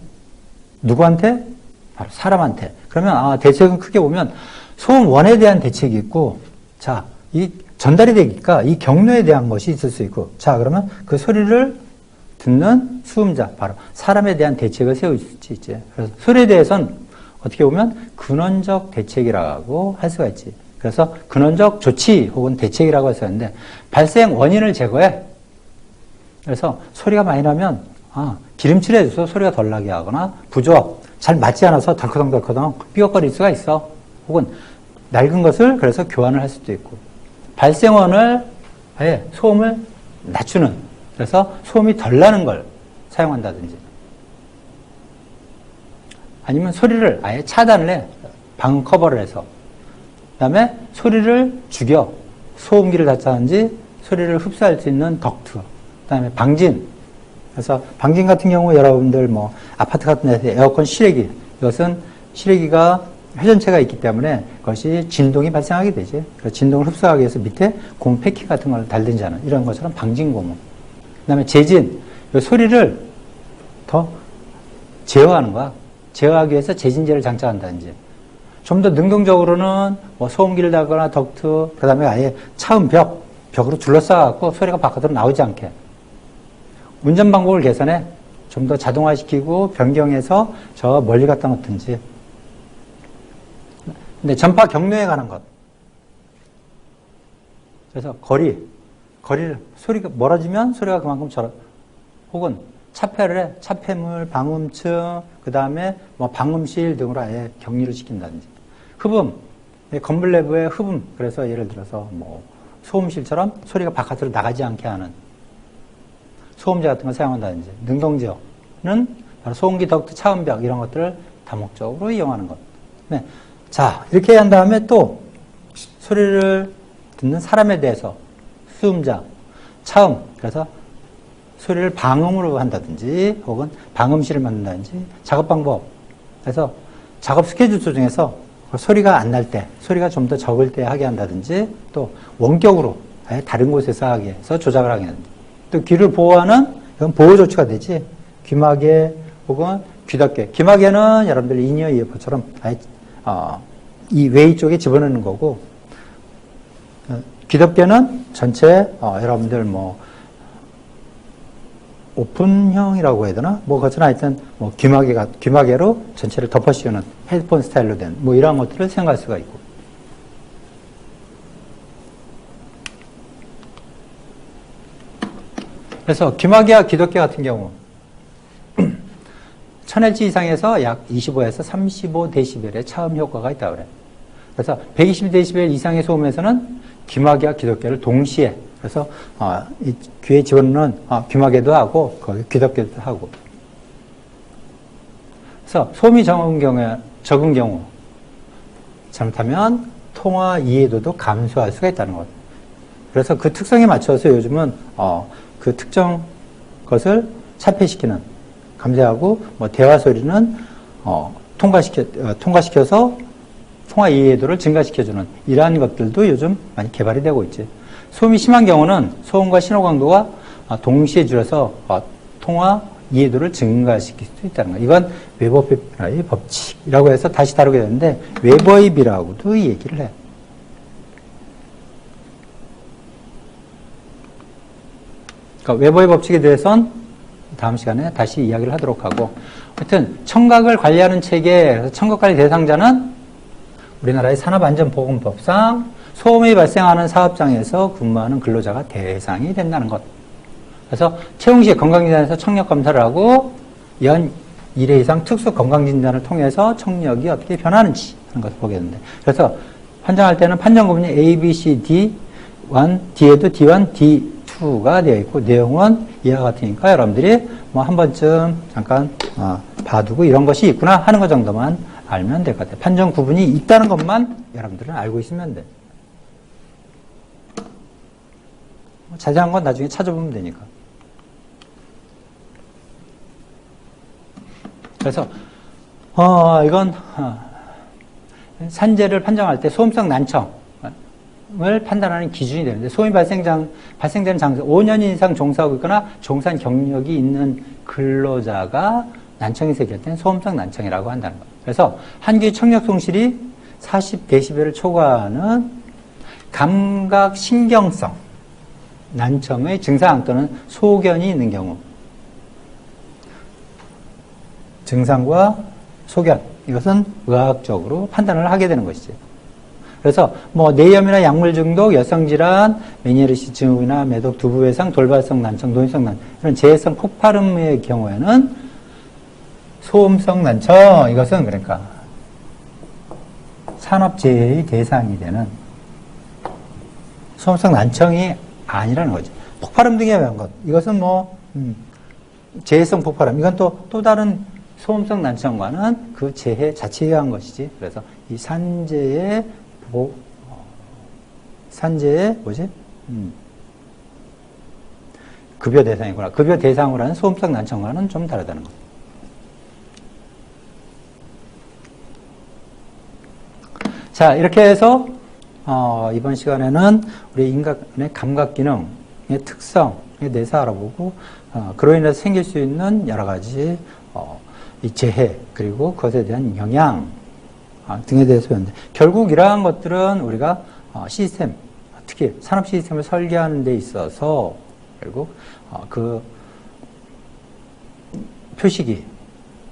누구한테? 바로 사람한테. 그러면, 대책은 크게 보면 소음원에 대한 대책이 있고, 자, 이 전달이 되니까 이 경로에 대한 것이 있을 수 있고, 자, 그러면 그 소리를 듣는 수음자, 바로 사람에 대한 대책을 세울 수 있지. 그래서 소리에 대해서는 어떻게 보면 근원적 대책이라고 할 수가 있지. 그래서 근원적 조치 혹은 대책이라고 할 수가 있는데, 발생 원인을 제거해. 그래서 소리가 많이 나면, 기름칠해줘서 소리가 덜 나게 하거나, 부조합, 잘 맞지 않아서 덜커덩덜커덩 삐걱거릴 수가 있어. 혹은 낡은 것을 그래서 교환을 할 수도 있고, 발생원을 아예 소음을 낮추는, 그래서 소음이 덜 나는 걸 사용한다든지, 아니면 소리를 아예 차단을 해. 방음 커버를 해서. 그 다음에 소리를 죽여. 소음기를 닫자든지 소리를 흡수할 수 있는 덕트. 그 다음에 방진. 그래서 방진 같은 경우 여러분들 뭐 아파트 같은 데서 에어컨 실외기. 이것은 실외기가 회전체가 있기 때문에 그것이 진동이 발생하게 되지. 그래서 진동을 흡수하기 위해서 밑에 고무 패킹 같은 걸 달든지 하는 이런 것처럼 방진 고무. 그 다음에 재진. 이 소리를 더 제어하는 거야. 제어하기 위해서 재진제를 장착한다든지. 좀 더 능동적으로는 뭐 소음기를 달거나 덕트, 그 다음에 아예 차음 벽으로 둘러싸갖고 소리가 바깥으로 나오지 않게. 운전 방법을 개선해. 좀 더 자동화시키고 변경해서 저 멀리 갖다 놓든지. 근데 전파 경로에 관한 것. 그래서 거리를, 소리가 멀어지면 소리가 그만큼 혹은 차폐를 해. 차폐물, 방음층, 그 다음에 뭐 방음실 등으로 아예 격리를 시킨다든지. 흡음, 건물 내부의 흡음. 그래서 예를 들어서 뭐 소음실처럼 소리가 바깥으로 나가지 않게 하는 소음제 같은 걸 사용한다든지. 능동제어는 바로 소음기, 덕트, 차음벽 이런 것들을 다목적으로 이용하는 것. 네. 자, 이렇게 한 다음에 또 소리를 듣는 사람에 대해서 수음자, 차음, 그래서 소리를 방음으로 한다든지 혹은 방음실을 만든다든지 작업 방법. 그래서 작업 스케줄 조정에서 소리가 안 날 때, 소리가 좀 더 적을 때 하게 한다든지 또 원격으로 아예 다른 곳에서 하게 해서 조작을 하게 한다든지 또 귀를 보호하는 이건 보호 조치가 되지. 귀마개 혹은 귀덮개. 귀마개는 여러분들 인이어 이어폰처럼 아예 이 웨이 쪽에 집어넣는 거고 귀덮개는 전체 여러분들 뭐 오픈형이라고 해야 되나? 뭐, 그것은 하여튼, 뭐, 귀마개로 전체를 덮어 씌우는 헤드폰 스타일로 된, 뭐, 이런 것들을 생각할 수가 있고. 그래서 귀마개와 귀덮개 같은 경우, 1000Hz 이상에서 약 25에서 35dB의 차음 효과가 있다고 그래. 그래서 120dB 이상의 소음에서는 귀마개와 귀덮개를 동시에 그래서 이 귀에 집어넣는 귀마개도 하고 거기 귀덮개도 하고. 그래서 소음이 적은 경우 잘못하면 통화 이해도도 감소할 수가 있다는 것. 그래서 그 특성에 맞춰서 요즘은 그 특정 것을 차폐시키는 감지하고 뭐 대화 소리는 통과시켜서 통화 이해도를 증가시켜주는 이러한 것들도 요즘 많이 개발이 되고 있지. 소음이 심한 경우는 소음과 신호 강도가 동시에 줄여서 통화 이해도를 증가시킬 수 있다는 거예요. 이건 웨버의 법칙이라고 해서 다시 다루게 되는데 웨버의 비라고도 이 얘기를 해. 그러니까 웨버의 법칙에 대해서는 다음 시간에 다시 이야기를 하도록 하고, 하여튼 청각을 관리하는 체계, 청각관리 대상자는 우리나라의 산업안전보건법상 소음이 발생하는 사업장에서 근무하는 근로자가 대상이 된다는 것. 그래서 채용시 건강진단에서 청력 검사를 하고 연 1회 이상 특수 건강진단을 통해서 청력이 어떻게 변하는지 하는 것을 보게 되는데, 그래서 판정할 때는 판정 구분이 A, B, C, D1, D에도 D1, D2가 되어 있고 내용은 이와 같으니까 여러분들이 뭐 한 번쯤 잠깐 봐두고 이런 것이 있구나 하는 것 정도만 알면 될 것 같아요. 판정 구분이 있다는 것만 여러분들은 알고 있으면 돼. 자세한 건 나중에 찾아보면 되니까. 그래서 이건 산재를 판정할 때 소음성 난청을 판단하는 기준이 되는데, 소음이 발생되는 장소 5년 이상 종사하고 있거나 종사 경력이 있는 근로자가 난청이 생길 때는 소음성 난청이라고 한다는 거예요. 그래서 한 귀의 청력 송실이 40dB를 초과하는 감각 신경성 난청의 증상 또는 소견이 있는 경우, 증상과 소견, 이것은 의학적으로 판단을 하게 되는 것이죠. 그래서 뇌염이나 약물 중독, 여성 질환, 메니에르시 증후군이나 매독, 두부 외상, 돌발성 난청, 노인성 난청, 이런 재해성 폭발음의 경우에는 소음성 난청, 이것은 그러니까 산업재해의 대상이 되는 소음성 난청이 아니라는 거죠. 폭발음 등에 의한 것, 이것은 재해성 폭발음, 이건 또 다른 소음성 난청과는 그 재해 자체에 의한 것이지. 그래서 이 산재의 급여 대상이구나. 급여 대상으로 하는 소음성 난청과는 좀 다르다는 것. 자, 이렇게 해서 이번 시간에는 우리 인간의 감각 기능의 특성에 대해서 알아보고, 그로 인해서 생길 수 있는 여러 가지 이 재해, 그리고 그것에 대한 영향 등에 대해서 배웠는데, 결국 이러한 것들은 우리가 시스템, 특히 산업 시스템을 설계하는 데 있어서 결국 그 표시기에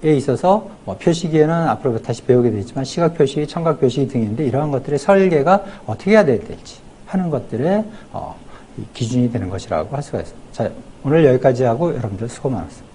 있어서 표시기에는 앞으로 다시 배우게 되지만 시각 표시기, 청각 표시기 등인데, 이러한 것들의 설계가 어떻게 해야 될지 하는 것들의 기준이 되는 것이라고 할 수가 있습니다. 자, 오늘 여기까지 하고 여러분들 수고 많았습니다.